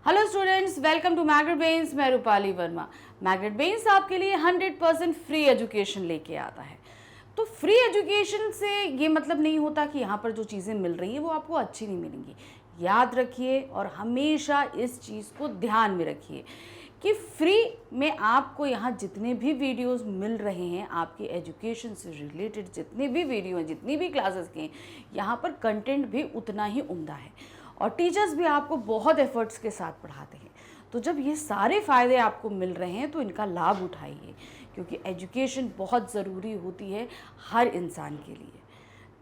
Hello students, welcome to Magnet Brains. मैं Rupali Verma. Magnet brains आपके लिए 100% फ्री एजुकेशन लेके आता है। तो फ्री एजुकेशन से ये मतलब नहीं होता कि यहाँ पर जो चीज़ें मिल रही हैं वो आपको अच्छी नहीं मिलेंगी। याद रखिए और हमेशा इस चीज़ को ध्यान में रखिए कि फ्री में आपको यहाँ जितने भी वीडियोस मिल रहे हैं, आपके एजुकेशन से रिलेटेड जितने भी वीडियो हैं, जितनी भी क्लासेस के हैं, यहाँ पर कंटेंट भी उतना ही उम्दा है और टीचर्स भी आपको बहुत एफर्ट्स के साथ पढ़ाते हैं। तो जब ये सारे फ़ायदे आपको मिल रहे हैं तो इनका लाभ उठाइए, क्योंकि एजुकेशन बहुत ज़रूरी होती है हर इंसान के लिए।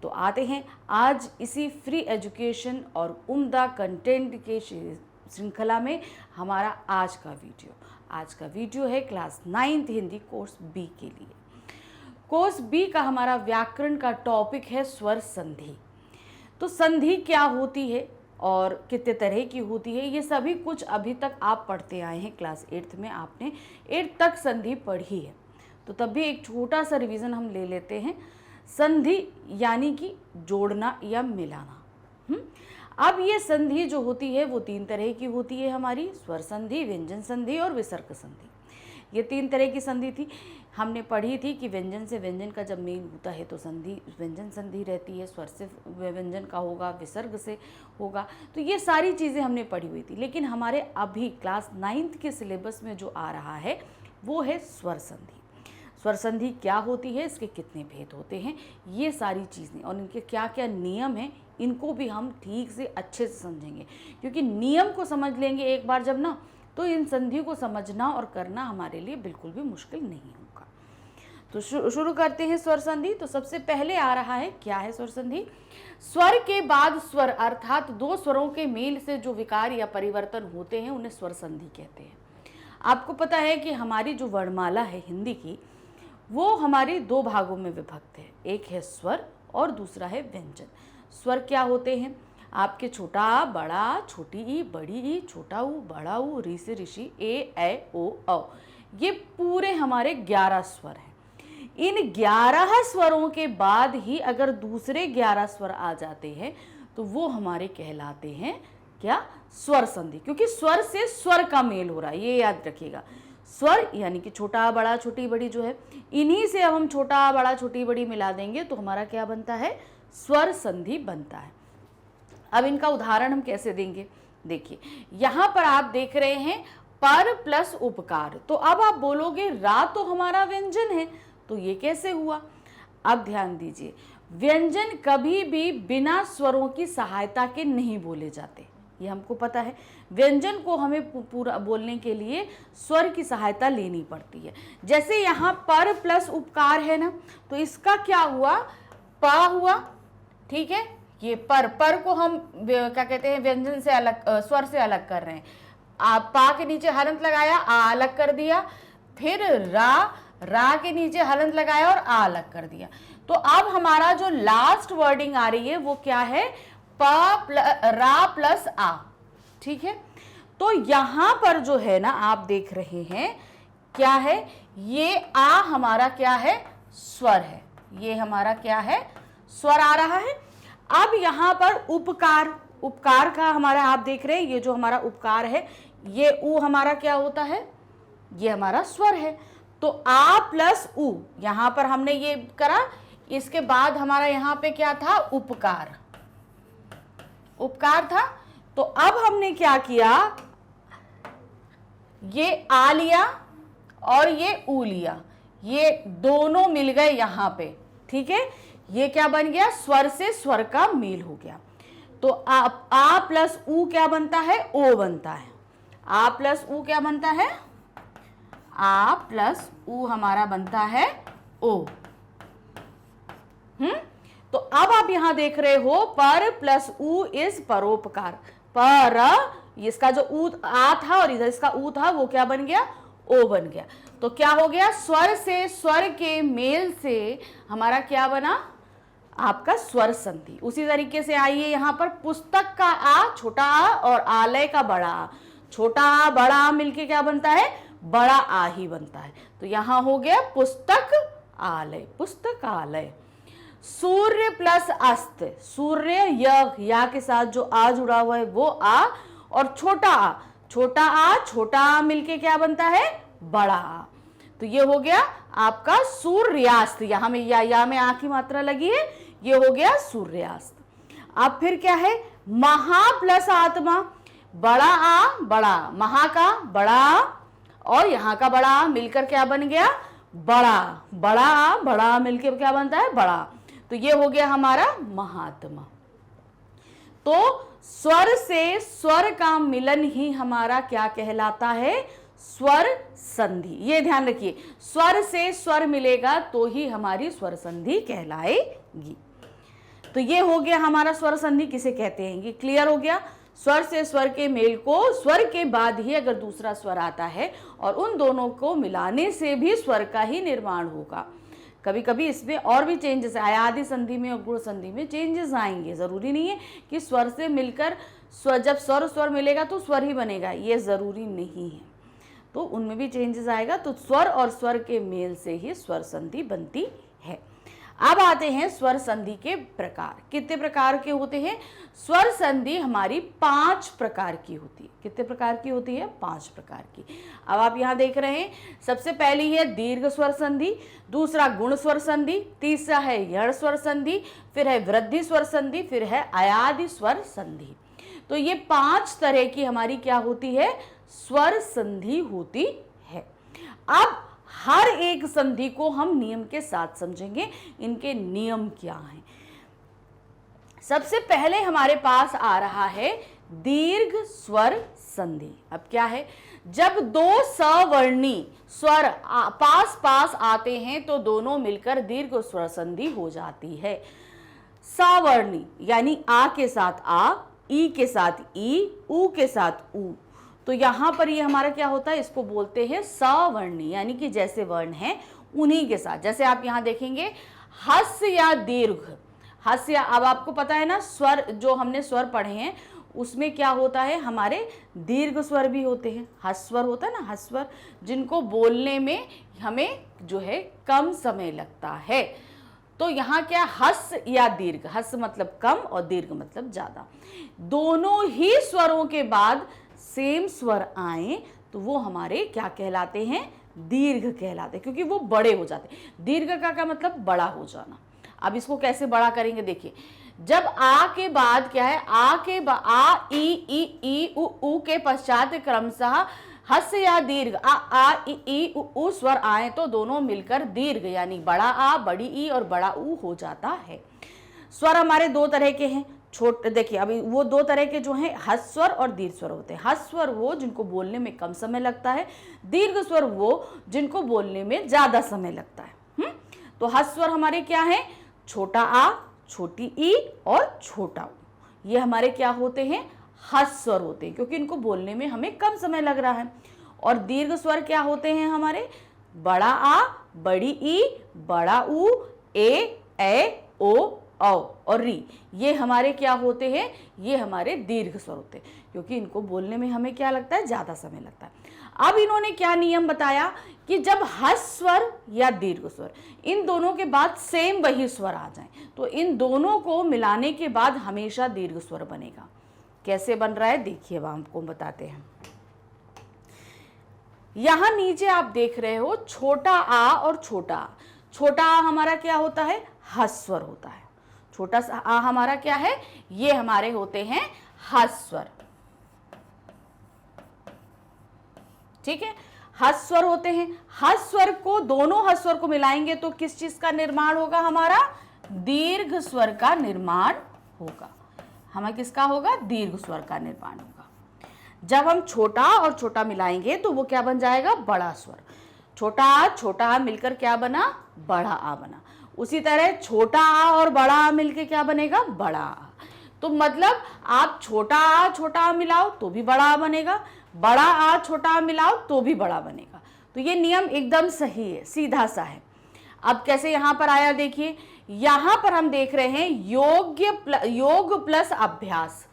तो आते हैं आज इसी फ्री एजुकेशन और उम्दा कंटेंट के श्रृंखला में हमारा आज का वीडियो है class 9th Hindi course B के लिए। कोर्स बी का हमारा व्याकरण का टॉपिक है स्वर संधि। तो संधि क्या होती है और कितने तरह की होती है, ये सभी कुछ अभी तक आप पढ़ते आए हैं। क्लास 8th में आपने 8th तक संधि पढ़ी है, तो तब भी एक छोटा सा रिवीजन हम ले लेते हैं। संधि यानी कि जोड़ना या मिलाना। अब ये संधि जो होती है वो 3 तरह की होती है हमारी, स्वर संधि, व्यंजन संधि और विसर्ग संधि। ये 3 तरह की संधि थी। हमने पढ़ी थी कि व्यंजन से व्यंजन का जब मेल होता है तो संधि व्यंजन संधि रहती है, स्वर से व्यंजन का होगा, विसर्ग से होगा। तो ये सारी चीज़ें हमने पढ़ी हुई थी, लेकिन हमारे अभी क्लास 9th के सिलेबस में जो आ रहा है वो है स्वर संधि। स्वर संधि क्या होती है, इसके कितने भेद होते हैं, ये सारी चीज़ें और इनके क्या क्या नियम हैं, इनको भी हम ठीक से अच्छे से समझेंगे। क्योंकि नियम को समझ लेंगे एक बार जब ना, तो इन संधियों को समझना और करना हमारे लिए बिल्कुल भी मुश्किल नहीं होगा। तो शुरू करते हैं स्वर संधि। तो सबसे पहले आ रहा है, क्या है स्वर संधि? स्वर के बाद स्वर अर्थात 2 स्वरों के मेल से जो विकार या परिवर्तन होते हैं उन्हें स्वर संधि कहते हैं। आपको पता है कि हमारी जो वर्णमाला है हिंदी की, वो हमारी 2 भागों में विभक्त है। एक है स्वर और दूसरा है व्यंजन। स्वर क्या होते हैं? आपके छोटा आ, बड़ा आ, छोटी ई, बड़ी ई, छोटा ऊ, बड़ा ऊ, री से ऋषि, ए, ऐ, ओ, औ। ये पूरे हमारे 11 स्वर हैं। इन 11 स्वरों के बाद ही अगर दूसरे 11 स्वर आ जाते हैं तो वो हमारे कहलाते हैं क्या? स्वर संधि। क्योंकि स्वर से स्वर का मेल हो रहा है, ये याद रखिएगा। स्वर यानी कि छोटा बड़ा छोटी बड़ी जो है, इन्हीं से अब हम छोटा बड़ा छोटी बड़ी मिला देंगे तो हमारा क्या बनता है? स्वर संधि बनता है। अब इनका उदाहरण हम कैसे देंगे? देखिए, यहाँ पर आप देख रहे हैं पर प्लस उपकार। तो अब आप बोलोगे रा तो हमारा व्यंजन है, तो ये कैसे हुआ? अब ध्यान दीजिए, व्यंजन कभी भी बिना स्वरों की सहायता के नहीं बोले जाते, ये हमको पता है। व्यंजन को हमें पूरा बोलने के लिए स्वर की सहायता लेनी पड़ती है। जैसे यहाँ पर प्लस उपकार है ना, तो इसका क्या हुआ? पा हुआ, ठीक है। ये पर को हम क्या कहते हैं? व्यंजन से अलग, स्वर से अलग कर रहे हैं। पा के नीचे हलंत लगाया, आ अलग कर दिया। फिर रा के नीचे हलंत लगाया और आ अलग कर दिया। तो अब हमारा जो लास्ट वर्डिंग आ रही है वो क्या है? रा प्लस आ, ठीक है। तो यहां पर जो है ना, आप देख रहे हैं क्या है? ये आ हमारा क्या है? स्वर है। ये हमारा क्या है? स्वर आ रहा है। अब यहां पर उपकार का हमारा आप देख रहे हैं, ये जो हमारा उपकार है, ये ऊ हमारा क्या होता है? ये हमारा स्वर है। तो आ प्लस ऊ, यहां पर हमने ये करा। इसके बाद हमारा यहां पे क्या था? उपकार था। तो अब हमने क्या किया? ये आ लिया और ये ऊ लिया, ये दोनों मिल गए यहां पे, ठीक है। ये क्या बन गया? स्वर से स्वर का मेल हो गया। तो आ प्लस ऊ क्या बनता है? ओ बनता है। आ प्लस ऊ क्या बनता है? आ प्लस ऊ हमारा बनता है ओ। तो अब आप यहां देख रहे हो पर प्लस ऊ इज परोपकार। पर इसका जो ऊ आ था और इधर इसका ऊ था, वो क्या बन गया? ओ बन गया। तो क्या हो गया? स्वर से स्वर के मेल से हमारा क्या बना? आपका स्वर संधि। उसी तरीके से आइए यहां पर, पुस्तक का आ छोटा आ और आलय का बड़ा आ। छोटा आ बड़ा आ मिलके क्या बनता है? बड़ा आ ही बनता है। तो यहां हो गया पुस्तक आलय, पुस्तकालय। सूर्य प्लस अस्त, सूर्य या के साथ जो आ जुड़ा हुआ है वो आ, और छोटा आ छोटा आ मिलके क्या बनता है, बड़ा आ। तो ये हो गया आपका सूर्यास्त। यहां में या में आ की मात्रा लगी है, ये हो गया सूर्यास्त। अब फिर क्या है, महा प्लस आत्मा, बड़ा आ बड़ा, महा का बड़ा आ और यहां का बड़ा आ मिलकर क्या बन गया, बड़ा। बड़ा आ बड़ा मिलकर क्या बनता है, बड़ा। तो ये हो गया हमारा महात्मा। तो स्वर से स्वर का मिलन ही हमारा क्या कहलाता है, स्वर संधि। ये ध्यान रखिए, स्वर से स्वर मिलेगा तो ही हमारी स्वर संधि कहलाएगी। तो ये हो गया हमारा स्वर संधि किसे कहते हैं, ये क्लियर हो गया। स्वर से स्वर के मेल को, स्वर के बाद ही अगर दूसरा स्वर आता है और उन दोनों को मिलाने से भी स्वर का ही निर्माण होगा। कभी कभी इसमें और भी चेंजेस, आयादी संधि में और गुण संधि में चेंजेस आएंगे। जरूरी नहीं है कि स्वर से मिलकर स्वर, जब स्वर स्वर मिलेगा तो स्वर ही बनेगा, ये जरूरी नहीं है। तो उनमें भी चेंजेस आएगा। तो स्वर और स्वर के मेल से ही स्वर संधि बनती है। अब आते हैं स्वर संधि के प्रकार। कितने प्रकार के होते हैं, स्वर संधि हमारी 5 प्रकार की होती है। कितने प्रकार की होती है, 5 प्रकार की। अब आप यहां देख रहे हैं, सबसे पहली है दीर्घ स्वर संधि, दूसरा गुण स्वर संधि, तीसरा है यड़ स्वर संधि, फिर है वृद्धि स्वर संधि, फिर है अयादि स्वर संधि। तो ये 5 तरह की हमारी क्या होती है, स्वर संधि होती है। अब हर एक संधि को हम नियम के साथ समझेंगे, इनके नियम क्या हैं। सबसे पहले हमारे पास आ रहा है दीर्घ स्वर संधि। अब क्या है, जब 2 सवर्णी स्वर पास पास आते हैं तो दोनों मिलकर दीर्घ स्वर संधि हो जाती है। सवर्णी यानी आ के साथ आ, ई के साथ ई, ऊ के साथ ऊ। तो यहां पर ये हमारा क्या होता है, इसको बोलते हैं सवर्णी, यानी कि जैसे वर्ण हैं उन्हीं के साथ। जैसे आप यहां देखेंगे हस्य या दीर्घ, हस्य, अब आपको पता है ना स्वर, जो हमने स्वर पढ़े हैं उसमें क्या होता है, हमारे दीर्घ स्वर भी होते हैं। हस्वर होता है ना, हस्वर, जिनको बोलने में हमें जो है कम समय लगता है। तो यहाँ क्या, हस या दीर्घ, हस मतलब कम और दीर्घ मतलब ज्यादा। दोनों ही स्वरों के बाद सेम स्वर आए तो वो हमारे क्या कहलाते हैं, दीर्घ कहलाते हैं, क्योंकि वो बड़े हो जाते हैं। दीर्घ का मतलब बड़ा हो जाना। अब इसको कैसे बड़ा करेंगे, देखिए, जब आ के बाद क्या है, आ ई उ के पश्चात क्रमशः हस या दीर्घ आ ई उ स्वर आए तो दोनों मिलकर दीर्घ यानी बड़ा आ, बड़ी ई और बड़ा ऊ हो जाता है। स्वर हमारे 2 तरह के हैं। छोटे, देखिए अभी वो 2 तरह के जो हैं, हस्वर और दीर्घ स्वर होते हैं। हस्वर वो जिनको बोलने में कम समय लगता है, दीर्घ स्वर वो जिनको बोलने में ज्यादा समय लगता है। तो हस्वर हमारे क्या है, छोटा आ, छोटी ई और छोटा ऊ, ये हमारे क्या होते हैं, हस्वर होते हैं, क्योंकि इनको बोलने में हमें कम समय लग रहा है। और दीर्घ स्वर क्या होते हैं हमारे, बड़ा आ, बड़ी ई, बड़ा ऊ, ए ओ और री, ये हमारे क्या होते हैं, ये हमारे दीर्घ स्वर होते हैं, क्योंकि इनको बोलने में हमें क्या लगता है, ज्यादा समय लगता है। अब इन्होंने क्या नियम बताया कि जब हस्वर या दीर्घ स्वर इन दोनों के बाद सेम वही स्वर आ जाए तो इन दोनों को मिलाने के बाद हमेशा दीर्घ स्वर बनेगा। कैसे बन रहा है देखिए, अब आपको बताते हैं। यहां नीचे आप देख रहे हो छोटा आ और छोटा आ। छोटा आ हमारा क्या होता है, हस्वर होता है। छोटा सा आ हमारा क्या है, ये हमारे होते हैं हस्वर। ठीक है, हस्वर होते हैं। हस्वर को, दोनों हस्वर को मिलाएंगे तो किस चीज का निर्माण होगा, हमारा दीर्घ स्वर का निर्माण होगा। हमें किसका होगा, दीर्घ स्वर का निर्माण होगा। जब हम छोटा और छोटा मिलाएंगे तो वो क्या बन जाएगा, बड़ा स्वर। छोटा आ मिलकर क्या बना, बड़ा आ बना। उसी तरह छोटा आ और बड़ा आ मिलकर क्या बनेगा, बड़ा आ। तो मतलब आप छोटा आ मिलाओ तो भी बड़ा आ बनेगा, बड़ा आ छोटा आ मिलाओ तो भी बड़ा बनेगा। तो ये नियम एकदम सही है, सीधा सा है। अब कैसे यहां पर आया देखिए, यहां पर हम देख रहे हैं योग प्लस अभ्यास।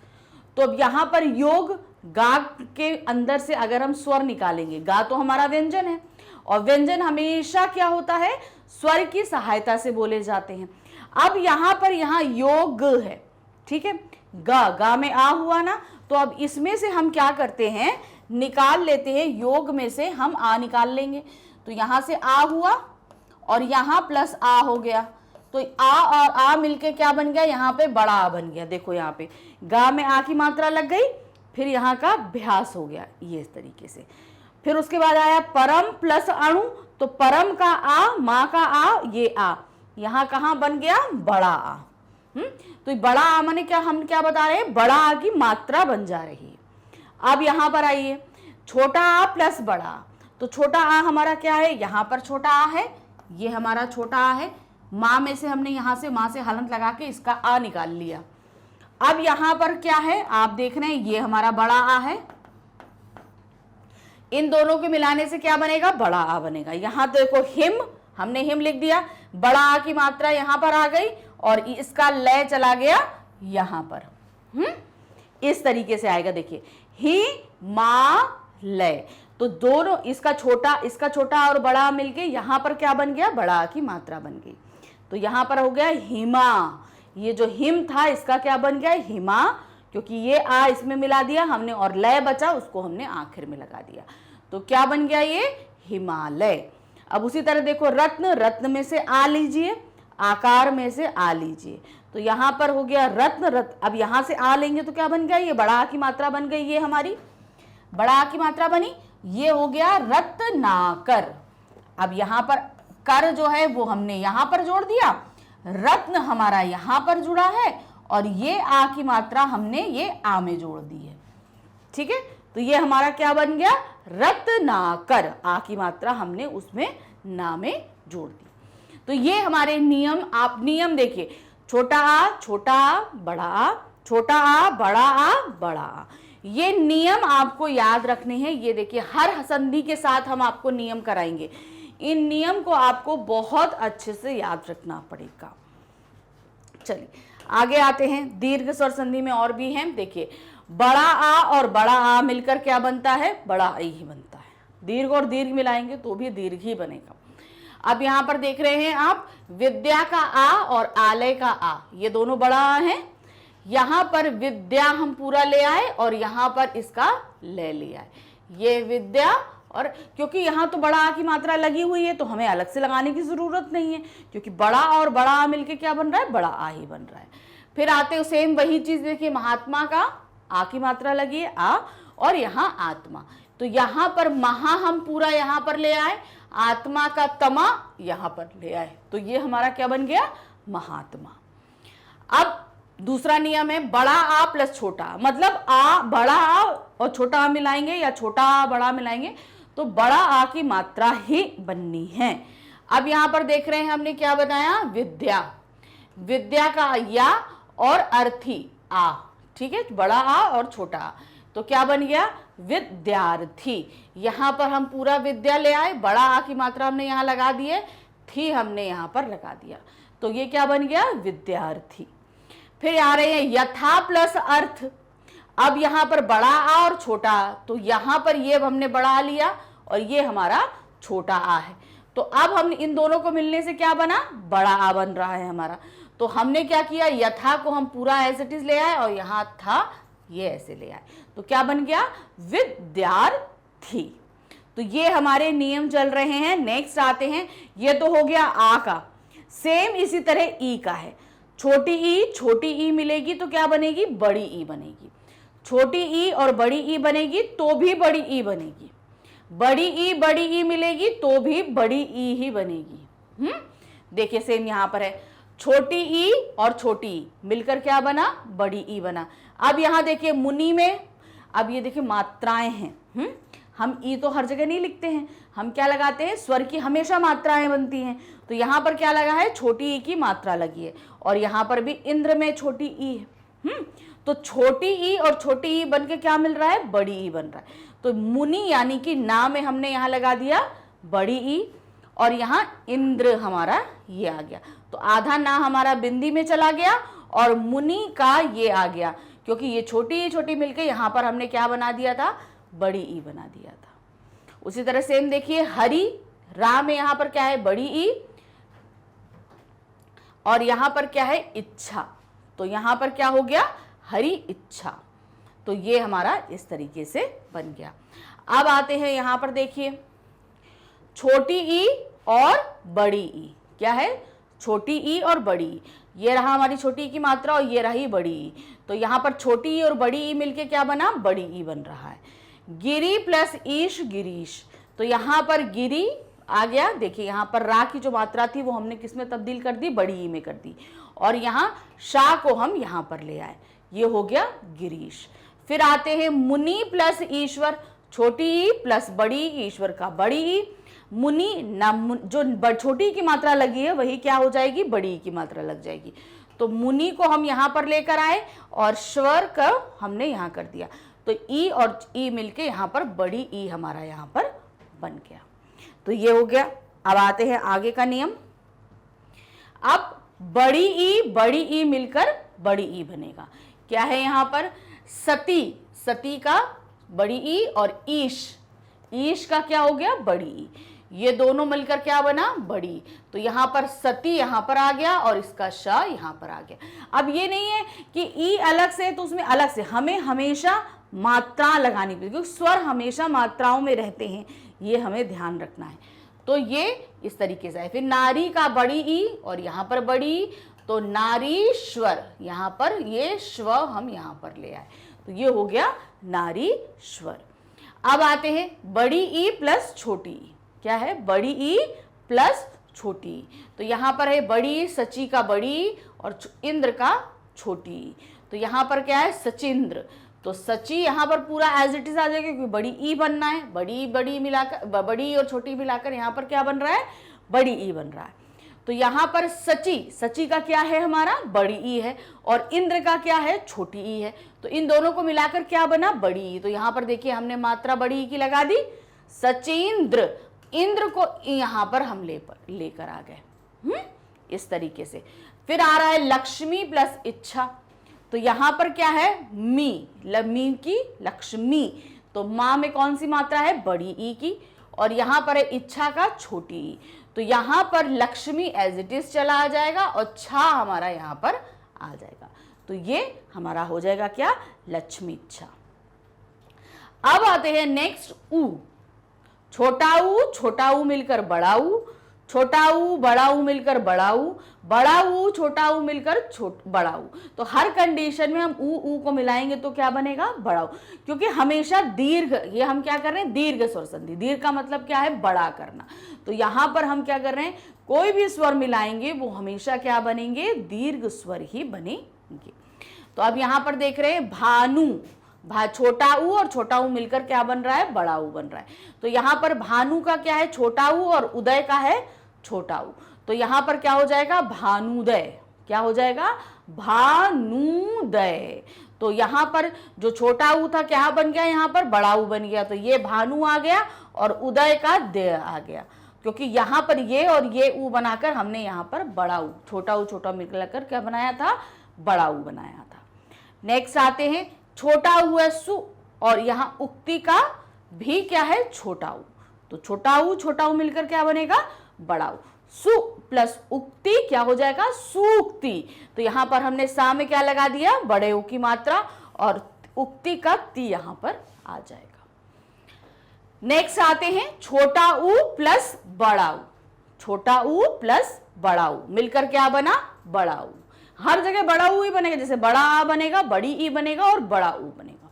तो अब यहां पर योग, गा के अंदर से अगर हम स्वर निकालेंगे, गा तो हमारा व्यंजन है और व्यंजन हमेशा क्या होता है, स्वर की सहायता से बोले जाते हैं। अब यहां पर योग है, ठीक है, गा में आ हुआ ना, तो अब इसमें से हम क्या करते हैं, निकाल लेते हैं, योग में से हम आ निकाल लेंगे। तो यहाँ से आ हुआ और यहाँ प्लस आ हो गया, तो आ और आ मिलके क्या बन गया, यहाँ पे बड़ा आ बन गया। देखो यहाँ पे गा में आ की मात्रा लग गई, फिर यहाँ का अभ्यास हो गया ये इस तरीके से। फिर उसके बाद आया परम प्लस अणु, तो परम का आ, माँ का आ, ये आ, यहाँ कहाँ बन गया, बड़ा आ। तो बड़ा आ माने क्या, हम क्या बता रहे हैं, बड़ा आ की मात्रा बन जा रही है। अब यहाँ पर आइए, छोटा आ प्लस बड़ा आ, तो छोटा आ हमारा क्या है, यहाँ पर छोटा आ है, ये हमारा छोटा आ है। माँ में से हमने यहाँ से माँ से हलंत लगा के इसका आ निकाल लिया। अब यहाँ पर क्या है, आप देख रहे हैं, ये हमारा बड़ा आ है। इन दोनों को मिलाने से क्या बनेगा, बड़ा आ बनेगा। यहाँ देखो हिम, हमने हिम लिख दिया, बड़ा आ की मात्रा यहाँ पर आ गई और इसका लय चला गया यहाँ पर। इस तरीके से आएगा। देखिए ही मा लय, तो दोनों इसका छोटा और बड़ा मिलके यहाँ पर क्या बन गया, बड़ा आ की मात्रा बन गई। तो यहाँ पर हो गया हिमा, ये जो हिम था इसका क्या बन गया, हिमा, क्योंकि ये आ इसमें मिला दिया हमने और लय बचा उसको हमने आखिर में लगा दिया, तो क्या बन गया, ये हिमालय। अब उसी तरह देखो रत्न, रत्न में से आ लीजिए, आकार में से आ लीजिए, तो यहाँ पर हो गया रत्न, रत्न। अब यहाँ से आ लेंगे तो क्या बन गया, ये बड़ा आ की मात्रा बन गई, ये हमारी बड़ा आ की मात्रा बनी, ये हो गया रत्नाकर। अब यहाँ पर कर जो है वो हमने यहाँ पर जोड़ दिया, रत्न हमारा यहाँ पर जुड़ा है और ये आ की मात्रा हमने ये आ में जोड़ दी है। ठीक है, तो ये हमारा क्या बन गया, रत्नाकर। आ की मात्रा हमने उसमें ना में जोड़ दी। तो ये हमारे नियम, आप नियम देखिए, छोटा आ बड़ा आ, छोटा आ बड़ा आ, ये नियम आपको याद रखने हैं। ये देखिए हर संधि के साथ हम आपको नियम कराएंगे, इन नियम को आपको बहुत अच्छे से याद रखना पड़ेगा। चलिए आगे आते हैं, दीर्घ स्वर संधि में और भी हैं। देखिए बड़ा आ और बड़ा आ मिलकर क्या बनता है, बड़ा आ ही बनता है। दीर्घ और दीर्घ मिलाएंगे तो भी दीर्घ ही बनेगा। अब यहाँ पर देख रहे हैं आप, विद्या का आ और आलय का आ, ये दोनों बड़ा आ है। यहाँ पर विद्या हम पूरा ले आए और यहाँ पर इसका ले लिया, ये विद्या, और क्योंकि यहाँ तो बड़ा आ की मात्रा लगी हुई है तो हमें अलग से लगाने की जरूरत नहीं है, क्योंकि बड़ा और बड़ा आ मिलके क्या बन रहा है, बड़ा आ ही बन रहा है। फिर आते हो सेम वही चीज, देखिए महात्मा का आ की मात्रा लगी है आ, और यहाँ आत्मा, तो यहाँ पर महा हम पूरा यहाँ पर ले आए, आत्मा का तमा यहाँ पर ले आए, तो ये हमारा क्या बन गया, महात्मा। अब दूसरा नियम है बड़ा आ प्लस छोटा, मतलब आ बड़ा आ और छोटा आ मिलाएंगे या छोटा आ बड़ा मिलाएंगे तो बड़ा आ की मात्रा ही बननी है। अब यहाँ पर देख रहे हैं हमने क्या बनाया, विद्या, विद्या का या और अर्थी आ, ठीक है, बड़ा आ और छोटा आ, तो क्या बन गया, विद्यार्थी। यहाँ पर हम पूरा विद्या ले आए, बड़ा आ की मात्रा हमने यहाँ लगा दिए, थी हमने यहाँ पर लगा दिया, तो ये क्या बन गया, विद्यार्थी। फिर आ रहे हैं यथा प्लस अर्थ। अब यहाँ पर बड़ा आ और छोटा आ, तो यहाँ पर ये हमने बड़ा आ लिया और ये हमारा छोटा आ है, तो अब हम इन दोनों को मिलने से क्या बना, बड़ा आ बन रहा है हमारा। तो हमने क्या किया, यथा को हम पूरा एज इट इज ले आए और यहाँ था ये ऐसे ले आए, तो क्या बन गया, विद्यार्थी। तो ये हमारे नियम चल रहे हैं। नेक्स्ट आते हैं, ये तो हो गया आ का, सेम इसी तरह ई का है। छोटी ई मिलेगी तो क्या बनेगी, बड़ी ई बनेगी। छोटी ई और बड़ी ई बनेगी तो भी बड़ी ई बनेगी। बड़ी ई मिलेगी तो भी बड़ी ई ही बनेगी। देखिए सेम यहाँ पर है, छोटी ई और छोटी ई मिलकर क्या बना, बड़ी ई बना। अब यहाँ देखिए मुनि में, अब ये देखिए मात्राएं हैं। हम ई तो हर जगह नहीं लिखते हैं, हम क्या लगाते हैं, स्वर की हमेशा मात्राएं बनती हैं, तो यहाँ पर क्या लगा है, छोटी ई की मात्रा लगी है, और यहाँ पर भी इंद्र में छोटी ई है। तो छोटी ई और छोटी ई बन के क्या मिल रहा है, बड़ी ई बन रहा है। तो मुनि यानी कि ना में हमने यहाँ लगा दिया बड़ी ई, और यहाँ इंद्र हमारा ये आ गया, तो आधा ना हमारा बिंदी में चला गया और मुनि का ये आ गया, क्योंकि ये छोटी मिलके यहाँ पर हमने क्या बना दिया था, बड़ी ई बना दिया था। उसी तरह सेम देखिए हरि, रा में यहाँ पर क्या है, बड़ी ई, और यहाँ पर क्या है, इच्छा, तो यहाँ पर क्या हो गया, हरि इच्छा। तो ये हमारा इस तरीके से बन गया। अब आते हैं यहाँ पर, देखिए छोटी ई और बड़ी ई, क्या है, छोटी ई और बड़ी ई। ये रहा हमारी छोटी ई की मात्रा और ये रही बड़ी ई। तो यहाँ पर छोटी ई और बड़ी ई मिलके क्या बना, बड़ी ई बन रहा है। गिरी प्लस ईश, गिरीश। तो यहाँ पर गिरी आ गया, देखिए यहाँ पर रा की जो मात्रा थी वो हमने किस में तब्दील कर दी, बड़ी ई में कर दी, और यहाँ शाह को हम यहाँ पर ले आए, ये हो गया गिरीश। फिर आते हैं मुनि प्लस ईश्वर, छोटी ई प्लस बड़ी ईश्वर का बड़ी ई। मुनि ना, जो छोटी की मात्रा लगी है वही क्या हो जाएगी, बड़ी की मात्रा लग जाएगी। तो मुनि को हम यहाँ पर लेकर आए और स्वर का हमने यहाँ कर दिया, तो ई और ई मिलके यहाँ पर बड़ी ई हमारा यहाँ पर बन गया। तो ये हो गया। अब आते हैं आगे का नियम। अब बड़ी ई मिलकर बड़ी ई बनेगा, क्या है यहाँ पर, सती, सती का बड़ी ई और ईश, ईश का क्या हो गया, बड़ी ई। ये दोनों मिलकर क्या बना, बड़ी। तो यहाँ पर सती यहाँ पर आ गया और इसका श यहाँ पर आ गया। अब ये नहीं है कि ई अलग से तो उसमें अलग से, हमें हमेशा मात्रा लगानी पड़ेगी, क्योंकि स्वर हमेशा मात्राओं में रहते हैं, ये हमें ध्यान रखना है। तो ये इस तरीके से है। फिर नारी का बड़ी ई और यहाँ पर बड़ी ई, तो नारीश्वर, यहाँ पर ये स्व हम यहाँ पर ले आए, तो ये हो गया नारीश्वर। अब आते हैं बड़ी ई प्लस छोटी ई, क्या है, बड़ी ई प्लस छोटी ई। तो यहाँ पर है बड़ी, सची का बड़ी और इंद्र का छोटी ई। तो यहाँ पर क्या है, सचिंद्र। तो सची यहाँ पर पूरा एज इट इज आ जाएगा, क्योंकि बड़ी ई बनना है, बड़ी मिलाकर, बड़ी और छोटी मिलाकर यहाँ पर क्या बन रहा है, बड़ी ई बन रहा है। तो यहाँ पर सची, सची का क्या है हमारा, बड़ी ई है, और इंद्र का क्या है, छोटी ई है। तो इन दोनों को मिलाकर क्या बना, बड़ी ई। तो यहाँ पर देखिए हमने मात्रा बड़ी ई की लगा दी, सचिंद्र, इंद्र को यहाँ पर हम लेकर आ गए, इस तरीके से। फिर आ रहा है लक्ष्मी प्लस इच्छा, तो यहाँ पर क्या है, मी, मी की लक्ष्मी। तो माँ में कौन सी मात्रा है, बड़ी ई की, और यहाँ पर है इच्छा का छोटी ई। तो यहाँ पर लक्ष्मी एज इट इज चला आ जाएगा और छा हमारा यहाँ पर आ जाएगा। तो ये हमारा हो जाएगा क्या, लक्ष्मी इच्छा। अब आते हैं नेक्स्ट ऊ, छोटा ऊ मिलकर बड़ा ऊ, छोटा ऊ बड़ा ऊ मिलकर बड़ा ऊ छोटा ऊ मिलकर बड़ा ऊ। तो हर कंडीशन में हम ऊ को मिलाएंगे तो क्या बनेगा, बड़ा ऊ, क्योंकि हमेशा दीर्घ, ये हम क्या कर रहे हैं, दीर्घ स्वर संधि। दीर्घ का मतलब क्या है, बड़ा करना। तो यहाँ पर हम क्या कर रहे हैं, कोई भी स्वर मिलाएंगे वो हमेशा क्या बनेंगे, दीर्घ स्वर ही बनेंगे। तो अब यहाँ पर देख रहे हैं भानु, छोटा ऊ और छोटा ऊ मिलकर क्या बन रहा है, बड़ा ऊ बन रहा है। तो यहाँ पर भानु का क्या है, छोटा ऊ, और उदय का है छोटा ऊ। तो यहाँ पर क्या हो जाएगा, भानुदय, क्या हो जाएगा, भानुदय। तो यहाँ पर जो छोटा ऊ था क्या बन गया, यहाँ पर बड़ा ऊ बन गया। तो ये भानु आ गया और उदय का दय आ गया, क्योंकि यहाँ पर ये और ये ऊ बनाकर हमने यहाँ पर बड़ा ऊ, छोटा मिलकर क्या बनाया था, बड़ा ऊ बनाया था। नेक्स्ट आते हैं छोटा ऊ है सु, और यहाँ उक्ति का भी क्या है, छोटा ऊ। तो छोटा ऊ मिलकर क्या बनेगा, बड़ा ऊ। सु प्लस उक्ति क्या हो जाएगा, सूक्ति। तो यहाँ पर हमने सा में क्या लगा दिया, बड़े ऊ की मात्रा, और उक्ति का ती यहाँ पर आ जाएगा। नेक्स्ट आते हैं छोटा ऊ प्लस बड़ा ऊ, छोटा ऊ प्लस बड़ा ऊ मिलकर क्या बना, बड़ा ऊ। हर जगह बड़ा ऊ ही बनेगा, जैसे बड़ा आ बनेगा, बड़ी ई बनेगा और बड़ा ऊ बनेगा।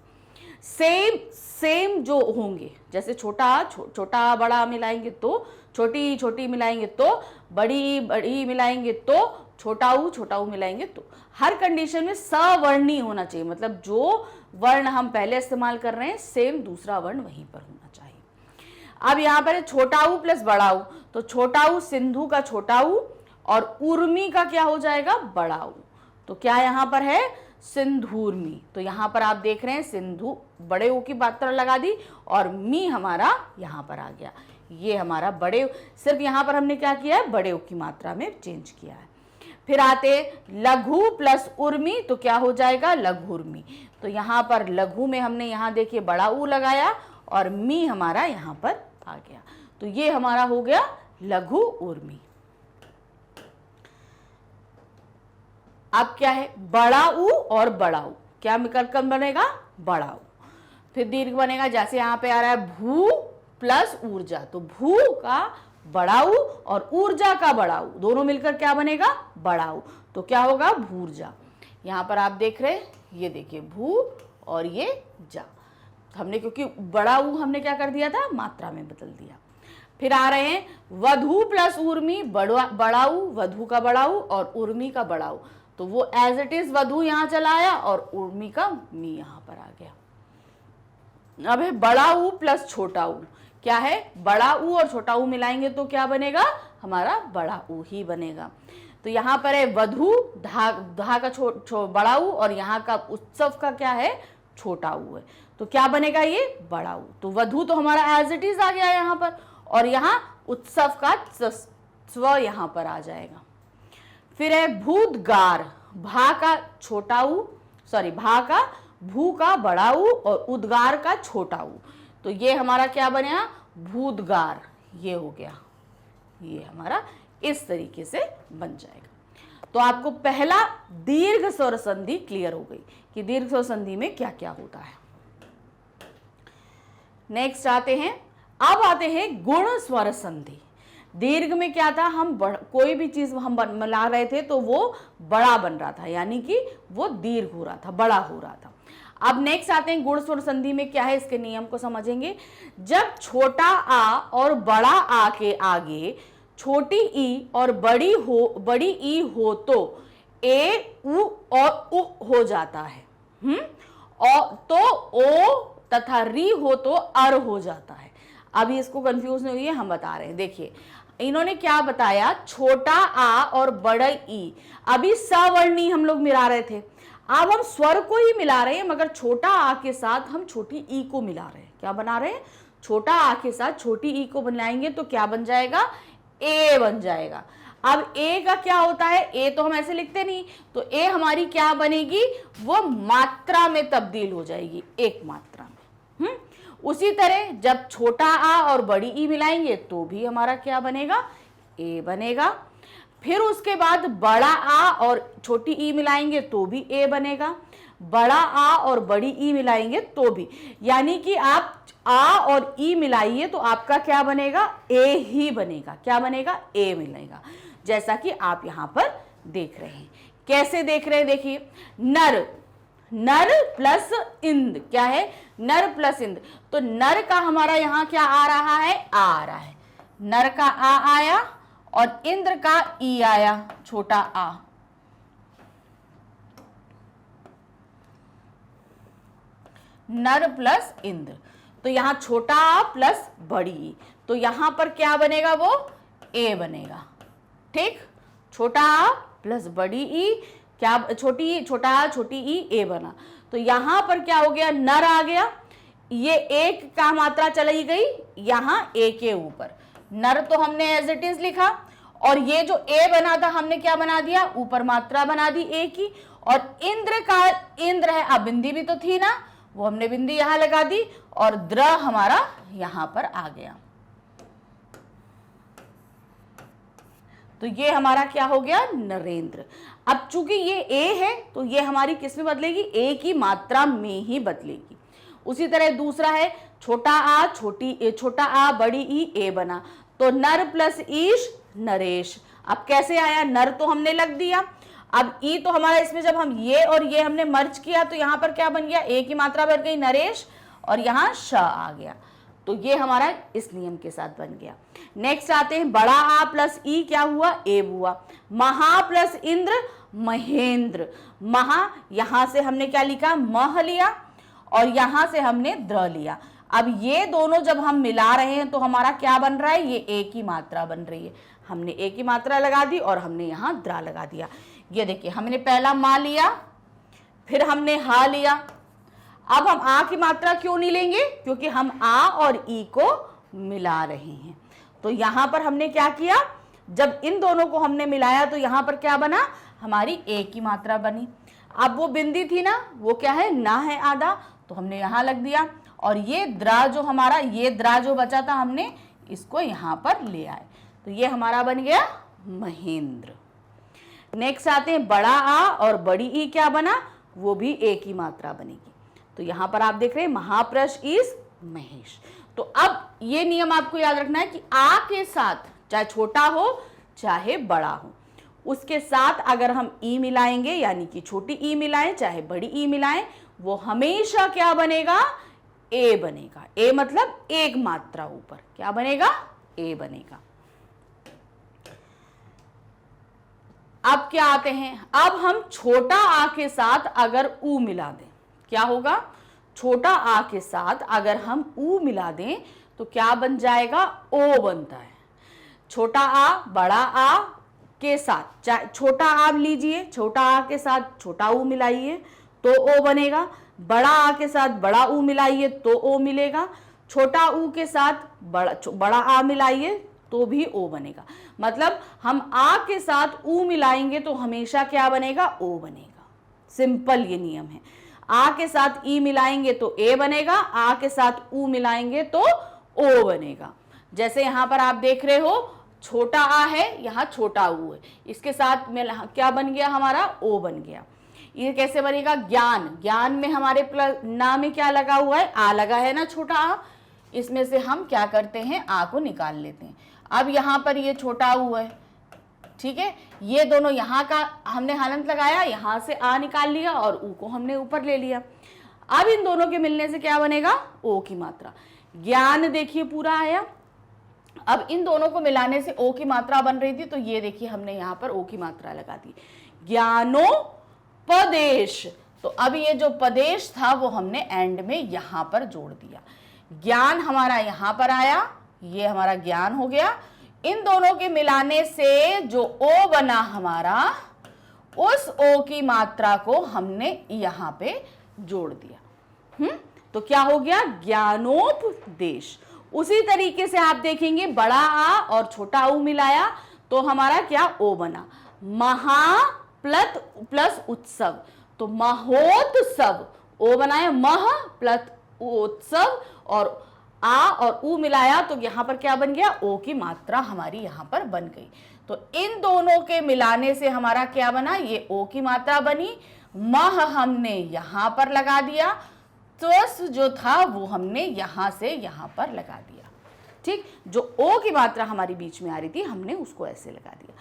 सेम जो होंगे, जैसे छोटा बड़ा मिलाएंगे तो छोटी मिलाएंगे तो बड़ी मिलाएंगे तो छोटा ऊ मिलाएंगे तो, हर कंडीशन में सवर्णी होना चाहिए, मतलब जो वर्ण हम पहले इस्तेमाल कर रहे हैं सेम दूसरा वर्ण वहीं पर होना चाहिए। अब यहाँ पर छोटा ऊ प्लस बड़ा ऊ, तो छोटा ऊ सिंधु का छोटा ऊ और उर्मी का क्या हो जाएगा, बड़ा ऊ। तो क्या यहाँ पर है, सिंधुर्मी। तो यहाँ पर आप देख रहे हैं सिंधु बड़े ऊ की मात्रा लगा दी और मी हमारा यहाँ पर आ गया, ये हमारा बड़े, सिर्फ यहाँ पर हमने क्या किया है, बड़े ऊ की मात्रा में चेंज किया है। फिर आते लघु प्लस उर्मी, तो क्या हो जाएगा, लघुर्मी। तो यहाँ पर लघु में हमने यहाँ देखिए बड़ा ऊ लगाया और मी हमारा यहाँ पर आ गया, तो ये हमारा हो गया लघु उर्मी। अब क्या है, बड़ा ऊ और बड़ा ऊ, क्या विकल्प बनेगा, बड़ा ऊ। फिर दीर्घ बनेगा, जैसे यहाँ पे आ रहा है भू प्लस ऊर्जा, तो भू का बड़ा ऊ और ऊर्जा का बड़ा ऊ दोनों मिलकर क्या बनेगा, बड़ा ऊ। तो क्या होगा, भूर्जा। यहाँ पर आप देख रहे हैं, ये देखिए भू और ये जा, हमने क्योंकि बड़ा ऊ हमने क्या कर दिया था, मात्रा में बदल दिया। फिर आ रहे हैं वधु प्लस उर्मी, बड़ा ऊ, वधु का बड़ा ऊ और उर्मी का बड़ा ऊ, तो वो एज इट इज वधु यहाँ चला आया और उर्मी का मी यहाँ पर आ गया। अब है बड़ा ऊ प्लस छोटा ऊ, क्या है, बड़ा ऊ और छोटा ऊ मिलाएंगे तो क्या बनेगा, हमारा बड़ा ऊ ही बनेगा। तो यहाँ पर है वधु, धा का बड़ा ऊ और यहाँ का उत्सव का क्या है, छोटा ऊ है, तो क्या बनेगा, ये बड़ा ऊ। तो वधु तो हमारा एज इट इज आ गया यहाँ पर, और यहाँ उत्सव का स्व यहाँ पर आ जाएगा। फिर है भूतगार, भा का छोटा ऊ, सॉरी भा का भू का बड़ा ऊ और उद्गार का छोटा ऊ, तो ये हमारा क्या बनेगा, भूतगार, ये हो गया, ये हमारा इस तरीके से बन जाएगा। तो आपको पहला दीर्घ स्वर संधि क्लियर हो गई कि दीर्घ स्वर संधि में क्या क्या होता है। नेक्स्ट आते हैं, अब आते हैं गुण स्वर संधि। दीर्घ में क्या था, हम कोई भी चीज हम मिला रहे थे तो वो बड़ा बन रहा था, यानी कि वो दीर्घ हो रहा था, बड़ा हो रहा था। अब नेक्स्ट आते हैं गुण स्वर संधि में क्या है, इसके नियम को समझेंगे। जब छोटा आ और बड़ा आ के आगे छोटी ई और बड़ी ई हो तो ए उ और उ हो जाता है, और तो ओ तथा री हो तो अर हो जाता है। अभी इसको कंफ्यूज नहीं हुई है, हम बता रहे हैं। देखिए इन्होंने क्या बताया, छोटा आ और बड़ा ई, अभी सवर्णी हम लोग मिला रहे थे, अब हम स्वर को ही मिला रहे हैं, मगर छोटा आ के साथ हम छोटी ई को मिला रहे हैं। क्या बना रहे हैं, छोटा आ के साथ छोटी ई को बनाएंगे तो क्या बन जाएगा, ए बन जाएगा। अब ए का क्या होता है, ए तो हम ऐसे लिखते नहीं, तो ए हमारी क्या बनेगी, वो मात्रा में तब्दील हो जाएगी, एक मात्रा में। उसी तरह जब छोटा आ और बड़ी ई मिलाएंगे तो भी हमारा क्या बनेगा, ए बनेगा। फिर उसके बाद बड़ा आ और छोटी ई मिलाएंगे तो भी ए बनेगा, बड़ा आ और बड़ी ई मिलाएंगे तो भी, यानी कि आप आ और ई मिलाइए तो आपका क्या बनेगा, ए ही बनेगा। क्या बनेगा, ए मिलेगा, जैसा कि आप यहां पर देख रहे हैं। कैसे देख रहे हैं, देखिए नर, नर प्लस इंद, क्या है, नर प्लस इंद, तो नर का हमारा यहां क्या आ रहा है, आ रहा है, नर का आ आया और इंद्र का ई आया, छोटा आ। नर प्लस इंद्र, तो यहां छोटा आ प्लस बड़ी ई, तो यहां पर क्या बनेगा, वो ए बनेगा। ठीक, छोटा आ प्लस बड़ी ई, क्या छोटी, छोटा आ छोटी ई, ए बना। तो यहां पर क्या हो गया, नर आ गया, ये एक का मात्रा चली गई यहां ए के ऊपर, नर तो हमने एज इट इज लिखा, और ये जो ए बना था हमने क्या बना दिया, ऊपर मात्रा बना दी ए की। और इंद्र का, इंद्र है, अब बिंदी भी तो थी ना, वो हमने बिंदी यहां लगा दी और द्र हमारा यहां पर आ गया, तो ये हमारा क्या हो गया, नरेंद्र। अब चूंकि ये ए है तो ये हमारी किस में बदलेगी, ए की मात्रा में ही बदलेगी। उसी तरह दूसरा है छोटा आ छोटा आ बड़ी ई, ए बना, तो नर प्लस ईश नरेश। अब कैसे आया, नर तो हमने लग दिया, अब ई तो हमारा इसमें जब हम ये और ये हमने मर्ज किया तो यहां पर क्या बन गया, ए की मात्रा बढ़ गई नरेश और यहां श आ गया, तो ये हमारा इस नियम के साथ बन गया। नेक्स्ट आते हैं बड़ा आ प्लस ई, क्या हुआ, ए हुआ। महा प्लस इंद्र महेंद्र, महा यहां से हमने क्या लिखा, मह लिया और यहां से हमने द्र लिया। अब ये दोनों जब हम मिला रहे हैं तो हमारा क्या बन रहा है, ये ए की मात्रा बन रही है, हमने ए की मात्रा लगा दी और हमने यहां द्रा लगा दिया। ये देखिए हमने पहला मा लिया, फिर हमने हा लिया। अब हम आ की मात्रा क्यों नहीं लेंगे, क्योंकि हम आ और ई को मिला रहे हैं। तो यहां पर हमने क्या किया, जब इन दोनों को हमने मिलाया तो यहां पर क्या बना, हमारी ए की मात्रा बनी। अब वो बिंदी थी ना, वो क्या है, ना है आधा, तो हमने यहां लग दिया, और ये द्रा जो हमारा, ये द्रा जो बचा था हमने इसको यहां पर ले आए, तो ये हमारा बन गया महेंद्र। नेक्स्ट आते हैं बड़ा आ और बड़ी ई, क्या बना, वो भी ए की मात्रा बनेगी, तो तो यहाँ पर आप देख रहे हैं महाप्रश इज महेश। तो अब ये नियम आपको याद रखना है कि आ के साथ चाहे छोटा हो चाहे बड़ा हो, उसके साथ अगर हम ई मिलाएंगे यानी कि छोटी ई मिलाएं चाहे बड़ी ई मिलाएं, वो हमेशा क्या बनेगा, ए बनेगा। ए मतलब एक मात्रा ऊपर क्या बनेगा, ए बनेगा। अब क्या आते हैं, अब हम छोटा आ के साथ अगर ऊ मिला दें, क्या होगा, छोटा आ के साथ अगर हम ऊ मिला दें तो क्या बन जाएगा, ओ बनता है। छोटा आ बड़ा आ के साथ, चाहे छोटा आ लीजिए, छोटा आ के साथ छोटा ऊ मिलाइए तो ओ बनेगा, बड़ा आ के साथ बड़ा ऊ मिलाइए तो ओ मिलेगा, छोटा ऊ के साथ बड़ा आ मिलाइए तो भी ओ बनेगा। मतलब हम आ के साथ ऊ मिलाएंगे तो हमेशा क्या बनेगा, ओ बनेगा। सिंपल ये नियम है। आ के साथ ई मिलाएंगे तो ए बनेगा, आ के साथ ऊ मिलाएंगे तो ओ बनेगा। जैसे यहां पर आप देख रहे हो छोटा आ है, यहाँ छोटा ऊ है, इसके साथ में क्या बन गया हमारा, ओ बन गया। ये कैसे बनेगा, ज्ञान, ज्ञान में हमारे ना में क्या लगा हुआ है, आ लगा है ना, छोटा आ, इसमें से हम क्या करते हैं, आ को निकाल लेते हैं। अब यहाँ पर ये छोटा ऊ है, ठीक है, ये दोनों यहाँ का हमने हलंत लगाया, यहाँ से आ निकाल लिया और ऊ को हमने ऊपर ले लिया। अब इन दोनों के मिलने से क्या बनेगा, ओ की मात्रा। ज्ञान देखिए पूरा आया। अब इन दोनों को मिलाने से ओ की मात्रा बन रही थी, तो ये देखिए हमने यहाँ पर ओ की मात्रा लगा दी, ज्ञानोपदेश। तो अब ये जो पदेश था वो हमने एंड में यहाँ पर जोड़ दिया। ज्ञान हमारा यहाँ पर आया, ये हमारा ज्ञान हो गया। इन दोनों के मिलाने से जो ओ बना हमारा, उस ओ की मात्रा को हमने यहाँ पे जोड़ दिया। तो क्या हो गया, ज्ञानोपदेश। उसी तरीके से आप देखेंगे बड़ा आ और छोटा ऊ मिलाया तो हमारा क्या, ओ बना। महा प्लस उत्सव, तो महोत्सव, ओ बनाया, मह प्लस उत्सव, और आ और ऊ मिलाया तो यहां पर क्या बन गया, ओ की मात्रा हमारी यहां पर बन गई। तो इन दोनों के मिलाने से हमारा क्या बना, ये ओ की मात्रा बनी। मह हमने यहां पर लगा दिया, त्वस जो था वो हमने यहां से यहां पर लगा दिया। ठीक, जो ओ की मात्रा हमारी बीच में आ रही थी हमने उसको ऐसे लगा दिया।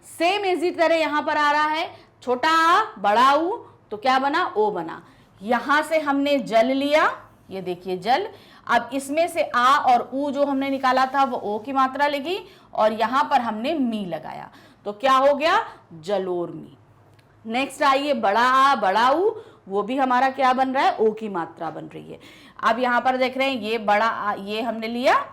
सेम इसी तरह यहां पर आ रहा है, छोटा आ बड़ा ऊ, तो क्या बना, ओ बना। यहां से हमने जल लिया, ये देखिए जल। अब इसमें से आ और ऊ जो हमने निकाला था वो ओ की मात्रा लगी और यहां पर हमने मी लगाया, तो क्या हो गया, जलोर्मी। नेक्स्ट आइए बड़ा आ बड़ा ऊ, वो भी हमारा क्या बन रहा है, ओ की मात्रा बन रही है। अब यहां पर देख रहे हैं ये बड़ा आ, ये हमने लिया,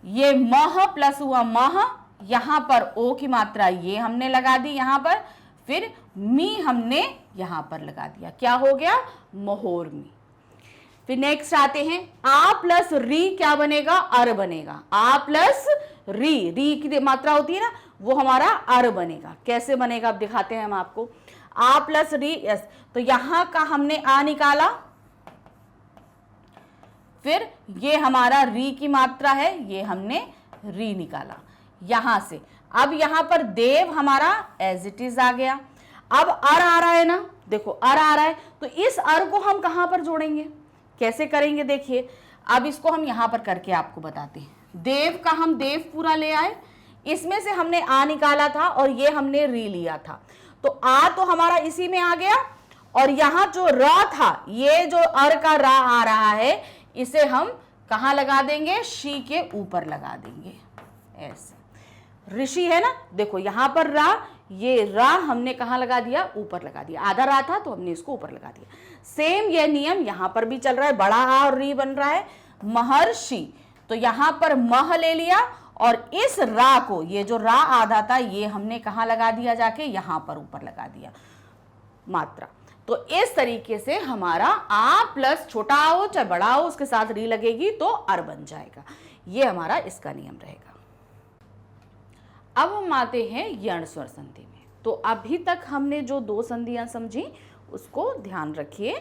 ये मह प्लस हुआ मह, यहां पर ओ की मात्रा ये हमने लगा दी यहां पर, फिर मी हमने यहां पर लगा दिया, क्या हो गया, महोर्मी। फिर नेक्स्ट आते हैं आ प्लस री, क्या बनेगा, अर बनेगा। आ प्लस री, री की मात्रा होती है ना, वो हमारा अर बनेगा। कैसे बनेगा अब दिखाते हैं हम आपको। आ प्लस री एस, तो यहां का हमने आ निकाला, फिर ये हमारा री की मात्रा है, ये हमने री निकाला यहां से। अब यहां पर देव हमारा एज इट इज आ गया। अब अर आ रहा है ना, देखो अर आ रहा है, तो इस अर को हम कहां पर जोड़ेंगे, कैसे करेंगे, देखिए अब इसको हम यहां पर करके आपको बताते हैं। देव का हम देव पूरा ले आए, इसमें से हमने आ निकाला था और ये हमने री लिया था, तो आ तो हमारा इसी में आ गया, और यहां जो र था, ये जो अर का रा आ रहा है, इसे हम कहां लगा देंगे, शी के ऊपर लगा देंगे ऐसे। ऋषि है ना, देखो यहां पर रा, ये रा हमने कहां लगा दिया, ऊपर लगा दिया। आधा रा था तो हमने इसको ऊपर लगा दिया। सेम ये नियम यहां पर भी चल रहा है, बड़ा आ और री बन रहा है महर्षि, तो यहां पर मह ले लिया और इस रा को, ये जो रा आधा था ये हमने कहां लगा दिया, जाके यहां पर ऊपर लगा दिया मात्रा। तो इस तरीके से हमारा आ प्लस छोटा आ हो चाहे बड़ा हो, उसके साथ री लगेगी तो अर बन जाएगा। ये हमारा इसका नियम रहेगा। अब हम आते हैं यण स्वर संधि में। तो अभी तक हमने जो दो संधियां समझी उसको ध्यान रखिए।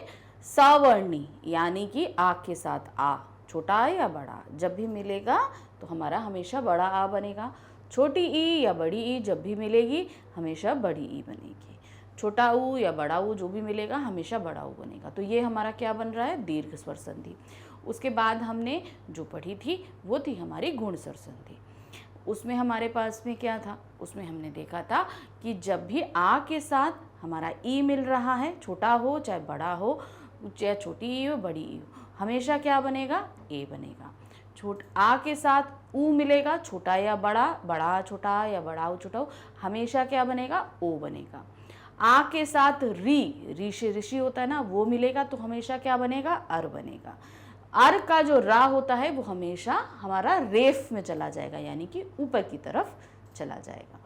सवर्णी यानी कि आ के साथ आ, छोटा आ या बड़ा जब भी मिलेगा तो हमारा हमेशा बड़ा आ बनेगा। छोटी ई या बड़ी ई जब भी मिलेगी हमेशा बड़ी ई बनेगी। छोटा ऊ या बड़ा ऊ जो भी मिलेगा हमेशा बड़ा ऊ बनेगा। तो ये हमारा क्या बन रहा है, दीर्घ स्वर संधि। उसके बाद हमने जो पढ़ी थी वो थी हमारी गुण स्वर संधि। उसमें हमारे पास में क्या था, उसमें हमने देखा था कि जब भी आ के साथ हमारा ई मिल रहा है, छोटा हो चाहे बड़ा हो, चाहे छोटी ई हो बड़ी ई हो, हमेशा क्या बनेगा, ए बनेगा। आ के साथ ऊ मिलेगा, छोटा या बड़ा, बड़ा छोटा या बड़ा हो छोटा हो, हमेशा क्या बनेगा, ओ बनेगा। आ के साथ री से ऋषि होता है ना, वो मिलेगा तो हमेशा क्या बनेगा, अर बनेगा। अर का जो रा होता है वो हमेशा हमारा रेफ में चला जाएगा, यानी कि ऊपर की तरफ चला जाएगा।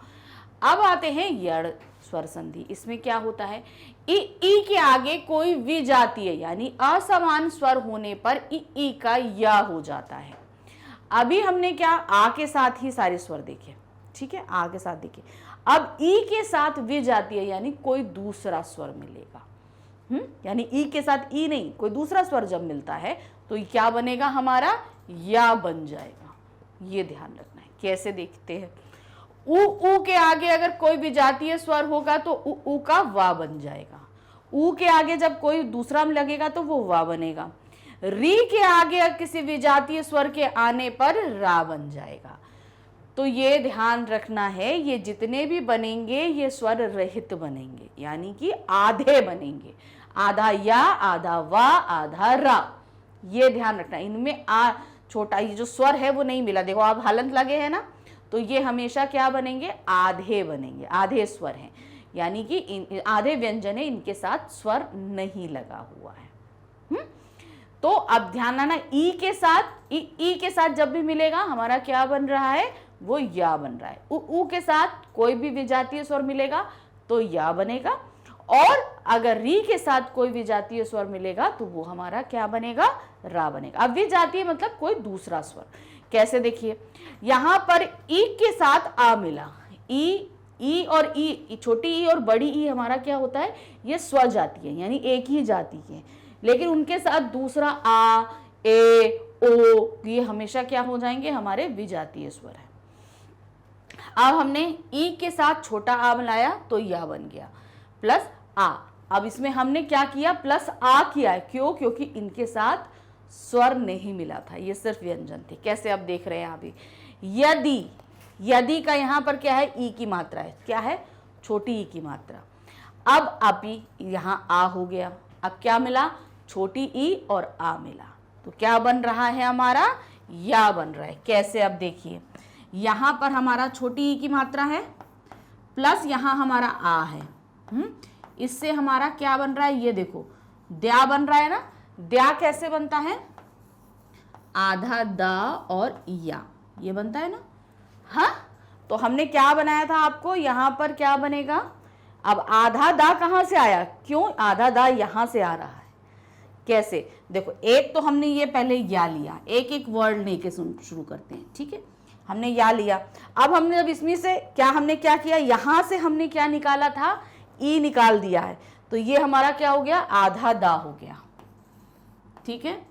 अब आते हैं यड़ स्वर संधि। इसमें क्या होता है, ई के आगे कोई विजातीय यानी असमान स्वर होने पर ई का या हो जाता है। अभी हमने क्या, आ के साथ ही सारे स्वर देखे, ठीक है, आ के साथ देखे। अब ई के साथ विजातीय यानी कोई दूसरा स्वर मिलेगा, यानी ई के साथ ई नहीं, कोई दूसरा स्वर जब मिलता है तो क्या बनेगा, हमारा या बन जाएगा। ये ध्यान रखना है। कैसे देखते हैं, ऊ के आगे अगर कोई विजातीय स्वर होगा तो ऊ का वा बन जाएगा। ऊ के आगे जब कोई दूसरा लगेगा तो वो वा बनेगा। री के आगे किसी विजातीय स्वर के आने पर रा बन जाएगा। तो ये ध्यान रखना है, ये जितने भी बनेंगे ये स्वर रहित बनेंगे, यानी कि आधे बनेंगे, आधा या, आधा वा, आधा रा। ये ध्यान रखना, इनमें आ छोटा ये जो स्वर है वो नहीं मिला। देखो आप हलंत लगे हैं ना, तो ये हमेशा क्या बनेंगे, आधे बनेंगे, आधे स्वर हैं, यानी कि आधे व्यंजन है, इनके साथ स्वर नहीं लगा हुआ है। तो अब ध्यान रखना, ई के साथ जब भी मिलेगा हमारा क्या बन रहा है, वो या बन रहा है। ऊ के साथ कोई भी विजातीय स्वर मिलेगा तो या बनेगा, और अगर री के साथ कोई विजातीय स्वर मिलेगा तो वो हमारा क्या बनेगा, रा बनेगा। अब विजातीय मतलब कोई दूसरा स्वर। कैसे देखिए, यहां पर ई के साथ आ मिला, ई और ई, छोटी ई और बड़ी ई हमारा क्या होता है, ये स्वजाति है, यानी एक ही जाति है, लेकिन उनके साथ दूसरा आ, ए, ओ, ये हमेशा क्या हो जाएंगे, हमारे विजातीय स्वर है। अब हमने ई के साथ छोटा आ मिलाया तो या बन गया, प्लस आ। अब इसमें हमने क्या किया, प्लस आ किया है, क्यों, क्योंकि इनके साथ स्वर नहीं मिला था, ये सिर्फ व्यंजन थे। कैसे अब देख रहे हैं अभी, यदि का यहाँ पर क्या है, ई की मात्रा है, क्या है, छोटी ई की मात्रा। अब अभी यहाँ आ हो गया, अब क्या मिला, छोटी ई और आ मिला, तो क्या बन रहा है, हमारा या बन रहा है। कैसे, अब देखिए, यहाँ पर हमारा छोटी ई की मात्रा है, प्लस यहाँ हमारा आ है, इससे हमारा क्या बन रहा है, ये देखो द्या बन रहा है ना। द्या कैसे बनता है, आधा दा और या, ये बनता है ना। हाँ, तो हमने क्या बनाया था आपको, यहाँ पर क्या बनेगा, अब आधा दा कहाँ से आया, क्यों, आधा दा यहाँ से आ रहा है। कैसे, देखो, एक तो हमने ये पहले या लिया, एक एक वर्ड लेके शुरू करते हैं, ठीक है, हमने या लिया। अब हमने जब इसमें से हमने क्या किया, यहाँ से हमने क्या निकाला था, ई निकाल दिया है, तो ये हमारा क्या हो गया, आधा दा हो गया, ठीक है,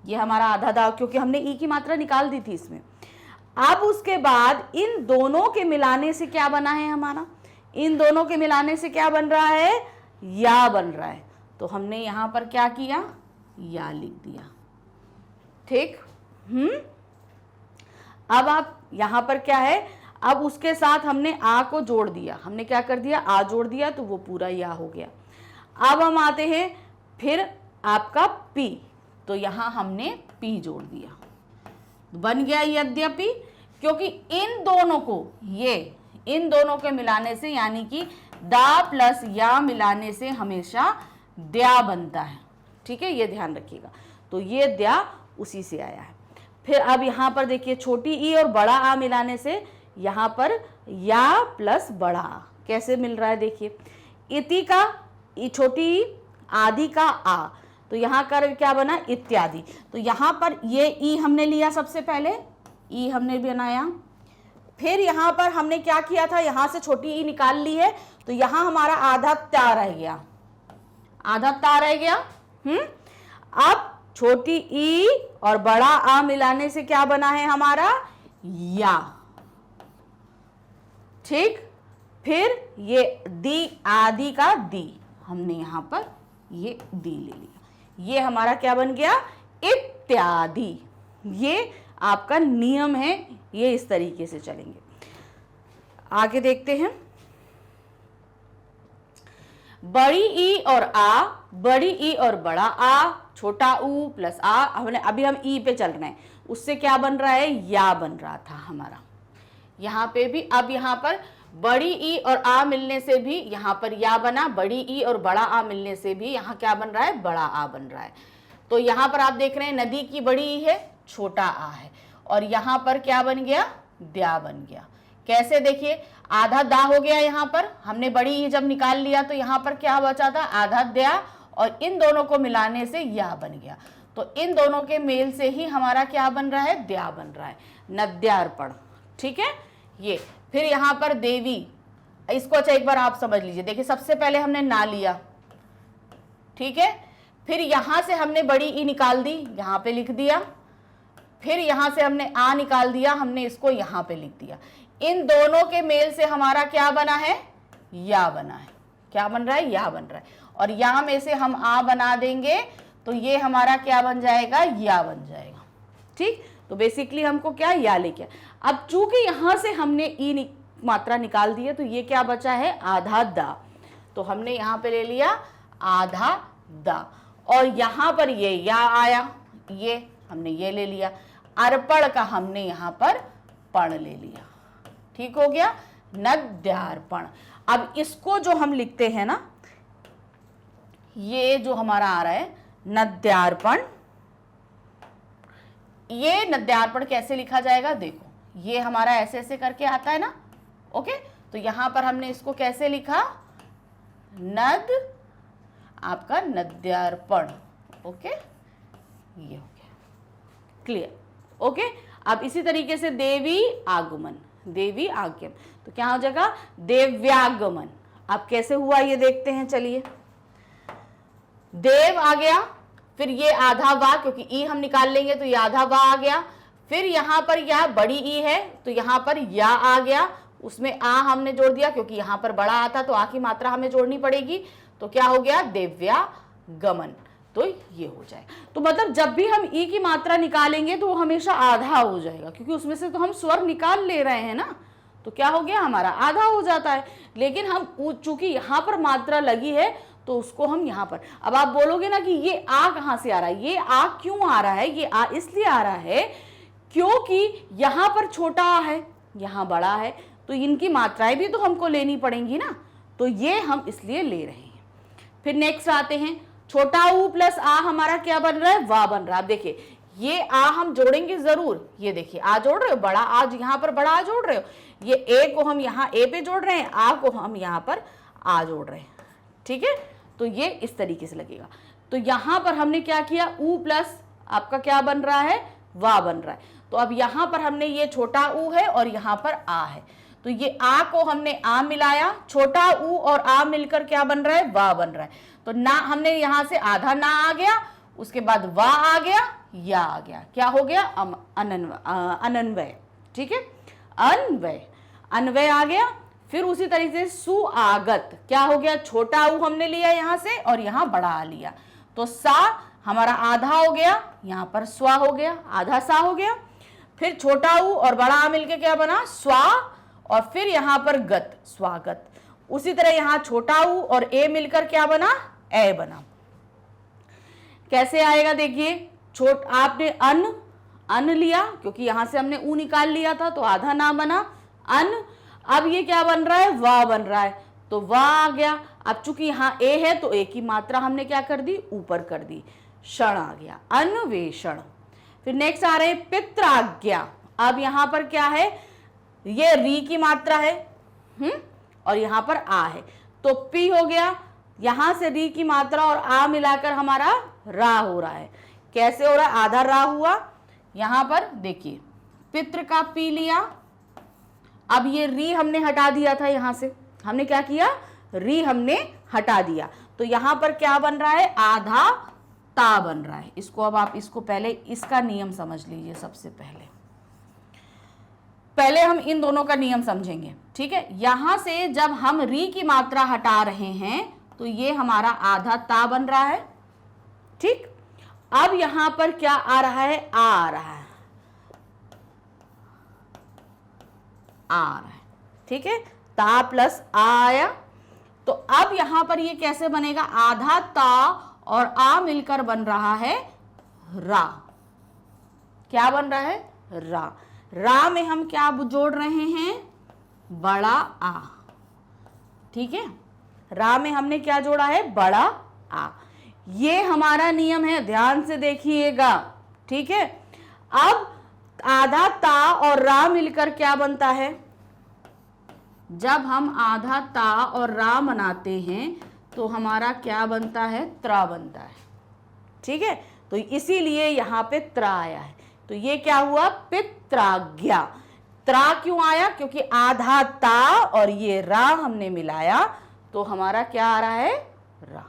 ये हमारा आधा दा, क्योंकि हमने ई की मात्रा निकाल दी थी इसमें। अब उसके बाद इन दोनों के मिलाने से क्या बना है हमारा, इन दोनों के मिलाने से क्या बन रहा है, या बन रहा है, तो हमने यहां पर क्या किया, या लिख दिया, ठीक। अब आप यहां पर क्या है, अब उसके साथ हमने आ को जोड़ दिया, हमने क्या कर दिया, आ जोड़ दिया, तो वो पूरा या हो गया। अब हम आते हैं फिर आपका पी, तो यहां हमने पी जोड़ दिया, बन गया यद्यपि, क्योंकि इन दोनों को, इन दोनों के मिलाने से, यानी कि दा प्लस या मिलाने से हमेशा द्या बनता है, ठीक है, ये ध्यान रखिएगा। तो ये द्या उसी से आया है। फिर अब यहाँ पर देखिए, छोटी ई और बड़ा आ मिलाने से यहाँ पर या प्लस बड़ा आ कैसे मिल रहा है, देखिए, इति का छोटी ई, आदि का आ, तो यहाँ कर क्या बना, इत्यादि। तो यहाँ पर ये ई हमने लिया, सबसे पहले ई हमने बनाया, फिर यहाँ पर हमने क्या किया था, यहाँ से छोटी ई निकाल ली है, तो यहाँ हमारा आधा ता रह गया, आधा ता रह गया। अब छोटी ई और बड़ा आ मिलाने से क्या बना है हमारा, या, ठीक। फिर ये दी, आदि का दी, हमने यहां पर ये दी ले लिया, ये हमारा क्या बन गया, इत्यादि। ये आपका नियम है, ये इस तरीके से चलेंगे। आगे देखते हैं, बड़ी ई और आ, बड़ी ई और बड़ा आ, छोटा ऊ प्लस आ, हमने अभी हम ई पे चल रहे हैं, उससे क्या बन रहा है, या बन रहा था हमारा। यहां पे भी अब यहां पर बड़ी ई और आ मिलने से भी यहां पर या बना, बड़ी ई और बड़ा आ मिलने से भी यहां क्या बन रहा है, बड़ा आ बन रहा है। तो यहां पर आप देख रहे हैं नदी की बड़ी ई है, छोटा आ है, और यहां पर क्या बन गया, द्या बन गया। कैसे, देखिए आधा दा हो गया, यहां पर हमने बड़ी ई जब निकाल लिया तो यहां पर क्या बचा था, आधा द्या, और इन दोनों को मिलाने से या बन गया। तो इन दोनों के मेल से ही हमारा क्या बन रहा है, द्या बन रहा है, नद्यार्पण। ठीक है, ये फिर यहां पर देवी, इसको अच्छा एक बार आप समझ लीजिए। देखिए सबसे पहले हमने ना लिया, ठीक है, फिर यहां से हमने बड़ी ई निकाल दी, यहां पे लिख दिया, फिर यहां से हमने आ निकाल दिया, हमने इसको यहां पे लिख दिया। इन दोनों के मेल से हमारा क्या बना है, या बना है। क्या बन रहा है, या बन रहा है, और या में से हम आ बना देंगे तो ये हमारा क्या बन जाएगा, या बन जाएगा। ठीक, तो बेसिकली हमको क्या, या लेके, अब चूंकि यहां से हमने ई मात्रा निकाल दी है तो ये क्या बचा है, आधा दा, तो हमने यहां पे ले लिया आधा दा, और यहां पर ये या आया, ये हमने ये ले लिया, अर्पण का हमने यहां पर पण ले लिया। ठीक हो गया, नद्यार्पण। अब इसको जो हम लिखते हैं ना, ये जो हमारा आ रहा है नद्यार्पण, ये नद्यार्पण कैसे लिखा जाएगा, देखो ये हमारा ऐसे ऐसे करके आता है ना, ओके, तो यहां पर हमने इसको कैसे लिखा, नद, आपका नद्यार्पण, ओके, ये हो गया, क्लियर, ओके। अब इसी तरीके से देवी आगमन, देवी आगमन, तो क्या हो जाएगा, देव्यागमन। अब कैसे हुआ ये देखते हैं, चलिए, देव आ गया, फिर ये आधा वा, क्योंकि ई हम निकाल लेंगे तो ये आधा वा आ गया, फिर यहां पर यह बड़ी ई है तो यहां पर या आ गया, उसमें आ हमने जोड़ दिया क्योंकि यहां पर बड़ा आता तो आ की मात्रा हमें जोड़नी पड़ेगी, तो क्या हो गया, देव्यागमन। तो ये हो जाए, तो मतलब जब भी हम ई की मात्रा निकालेंगे तो वो हमेशा आधा हो जाएगा, क्योंकि उसमें से तो हम स्वर निकाल ले रहे हैं ना, तो क्या हो गया, हमारा आधा हो जाता है। लेकिन हम चूंकि यहां पर मात्रा लगी है तो उसको हम यहां पर, अब आप बोलोगे ना कि ये आ कहां से आ रहा है, ये आ क्यों आ रहा है, ये आ इसलिए आ रहा है क्योंकि यहां पर छोटा आ है, यहां बड़ा है, तो इनकी मात्राएं भी तो हमको लेनी पड़ेंगी ना, तो ये हम इसलिए ले रहे हैं। फिर नेक्स्ट आते हैं, छोटा ऊ प्लस आ हमारा क्या बन रहा है, वा बन रहा है। अब देखिए ये आ हम जोड़ेंगे जरूर, ये देखिए आ जोड़ रहे हो, बड़ा आ यहां पर बड़ा आ जोड़ रहे हो, ये ए को हम यहां ए पे जोड़ रहे हैं, आ को हम यहां पर आ जोड़ रहे हैं, ठीक है, तो ये इस तरीके से लगेगा। तो यहां पर हमने क्या किया, ऊ प्लस आपका क्या बन रहा है, वा बन रहा है, तो अब यहां पर हमने ये छोटा ऊ है और यहां पर आ है, तो ये आ को हमने आ मिलाया, छोटा ऊ और आ मिलकर क्या बन रहा है, वा बन रहा है, तो ना हमने यहां से आधा ना आ गया, उसके बाद वा आ गया, या आ गया, क्या हो गया, अनन्वय, ठीक है, अन्वय, अन्वय आ गया। फिर उसी तरीके से सुआगत, क्या हो गया, छोटा ऊ हमने लिया यहां से और यहां बड़ा आ लिया, तो सा हमारा आधा हो गया, यहां पर स्वा हो गया, आधा सा हो गया, फिर छोटा ऊ और बड़ा आ मिलके क्या बना, स्वा, और फिर यहां पर गत, स्वागत। उसी तरह यहां छोटा ऊ और ए मिलकर क्या बना, ए बना। कैसे आएगा, देखिए, आपने अन लिया क्योंकि यहां से हमने ऊ निकाल लिया था तो आधा ना बना, अन, अब ये क्या बन रहा है, वा बन रहा है, तो वा आ गया। अब चूंकि यहां ए है तो ए की मात्रा हमने क्या कर दी, ऊपर कर दी, क्षण आ गया, अन्वेषण। फिर नेक्स्ट आ रहे पित्राज्ञा, अब यहां पर क्या है, ये री की मात्रा है, और यहां पर आ है, तो पी हो गया, यहां से री की मात्रा और आ मिलाकर हमारा रा हो रहा है। कैसे हो रहा है, आधा रा हुआ, यहां पर देखिए पित्र का पी लिया, अब ये री हमने हटा दिया था, यहां से हमने क्या किया, री हमने हटा दिया, तो यहां पर क्या बन रहा है, आधा ता बन रहा है। इसको अब आप इसको पहले इसका नियम समझ लीजिए, सबसे पहले पहले हम इन दोनों का नियम समझेंगे, ठीक है। यहां से जब हम री की मात्रा हटा रहे हैं तो ये हमारा आधा ता बन रहा है, ठीक। अब यहां पर क्या आ रहा है, आ रहा है, ठीक है, ता प्लस आ आया। तो अब यहां पर ये कैसे बनेगा, आधा ता और आ मिलकर बन रहा है रा। क्या बन रहा है, रा। रा में हम क्या जोड़ रहे हैं, बड़ा आ, ठीक है। रा में हमने क्या जोड़ा है, बड़ा आ। ये हमारा नियम है, ध्यान से देखिएगा, ठीक है। अब आधा ता और रा मिलकर क्या बनता है, जब हम आधा ता और रा बनाते हैं तो हमारा क्या बनता है, त्रा बनता है, ठीक है। तो इसीलिए यहां पे त्रा आया है। तो ये क्या हुआ, पित्राज्ञा। त्रा क्यों आया, क्योंकि आधा ता और ये रा हमने मिलाया तो हमारा क्या आ रहा है, रा।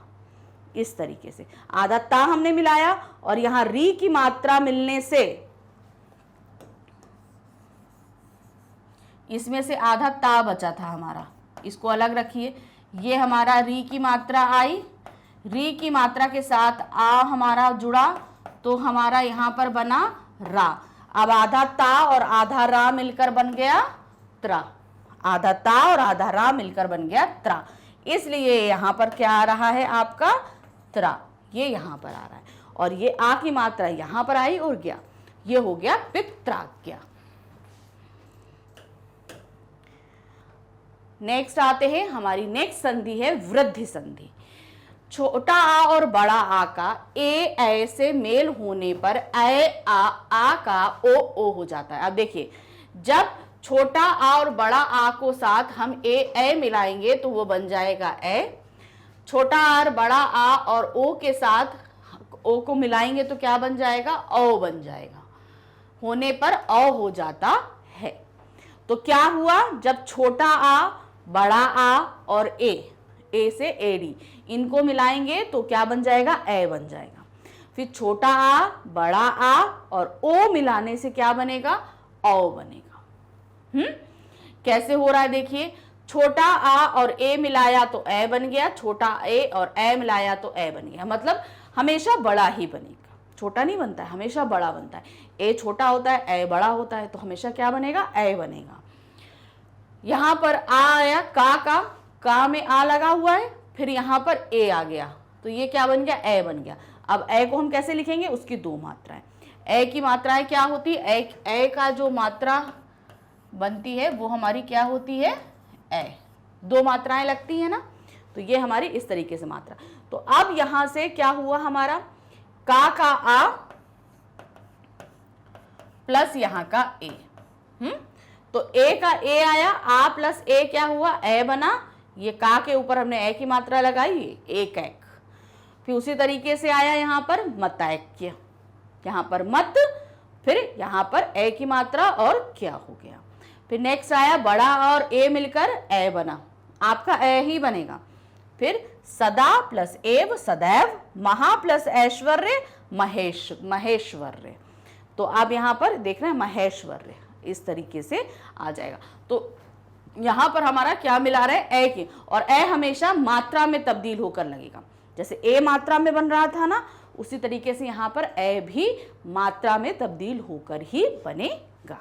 इस तरीके से आधा ता हमने मिलाया और यहां री की मात्रा मिलने से इसमें से आधा ता बचा था हमारा, इसको अलग रखिए। ये हमारा री की मात्रा आई, री की मात्रा के साथ आ हमारा जुड़ा तो हमारा यहां पर बना रा। अब आधा ता और आधा रा मिलकर बन गया त्रा, आधा ता और आधा रा मिलकर बन गया त्रा। इसलिए यहां पर क्या आ रहा है आपका, त्रा। ये यहां पर आ रहा है और ये आ की मात्रा यहां पर आई और गया, ये हो गया पित्राज्ञा। नेक्स्ट आते हैं, हमारी नेक्स्ट संधि है वृद्धि संधि। छोटा आ और बड़ा आ का ए से मेल होने पर आ का ओ हो जाता है। अब देखिए, जब छोटा आ और बड़ा आ को साथ हम ए मिलाएंगे तो वो बन जाएगा ए। छोटा आ और बड़ा आ और ओ के साथ ओ को मिलाएंगे तो क्या बन जाएगा, ओ बन जाएगा। होने पर ओ हो जाता है। तो क्या हुआ, जब छोटा आ, बड़ा आ और ए से एडी इनको मिलाएंगे तो क्या बन जाएगा, ए बन जाएगा। फिर छोटा आ, बड़ा आ और ओ मिलाने से क्या बनेगा, ओ बनेगा। कैसे हो रहा है देखिए, छोटा आ और ए मिलाया तो ए बन गया, छोटा ए और ए मिलाया तो ए बन गया। मतलब हमेशा बड़ा ही बनेगा, छोटा नहीं बनता है, हमेशा बड़ा बनता है। ए छोटा होता है, ए बड़ा होता है, तो हमेशा क्या बनेगा, ए बनेगा। यहां पर आ आया, का में आ लगा हुआ है, फिर यहां पर ए आ गया तो ये क्या बन गया, ए बन गया। अब ए को हम कैसे लिखेंगे, उसकी दो मात्राएं। ए की मात्राएं क्या होती है, ए का जो मात्रा बनती है वो हमारी क्या होती है, ए। दो मात्राएं लगती है ना, तो ये हमारी इस तरीके से मात्रा। तो अब यहां से क्या हुआ हमारा, का आ प्लस यहां का ए। तो ए का ए आया, आ प्लस ए क्या हुआ, ए बना। ये का के ऊपर हमने ए की मात्रा लगाई, एक एक। फिर उसी तरीके से आया यहां पर मतैक्य, यहां पर मत, फिर यहां पर ए की मात्रा और क्या हो गया। फिर नेक्स्ट आया बड़ा और ए मिलकर ए बना, आपका ए ही बनेगा। फिर सदा प्लस एव सदैव, महा प्लस ऐश्वर्य महेश्वर्य। तो आप यहां पर देख रहे हैं महेश्वर्य, इस तरीके से आ जाएगा। तो यहां पर हमारा क्या मिला रहा है, ए की, और ए हमेशा मात्रा में तब्दील होकर लगेगा। जैसे ए मात्रा में बन रहा था ना, उसी तरीके से यहां पर ए भी मात्रा में तब्दील होकर ही बनेगा।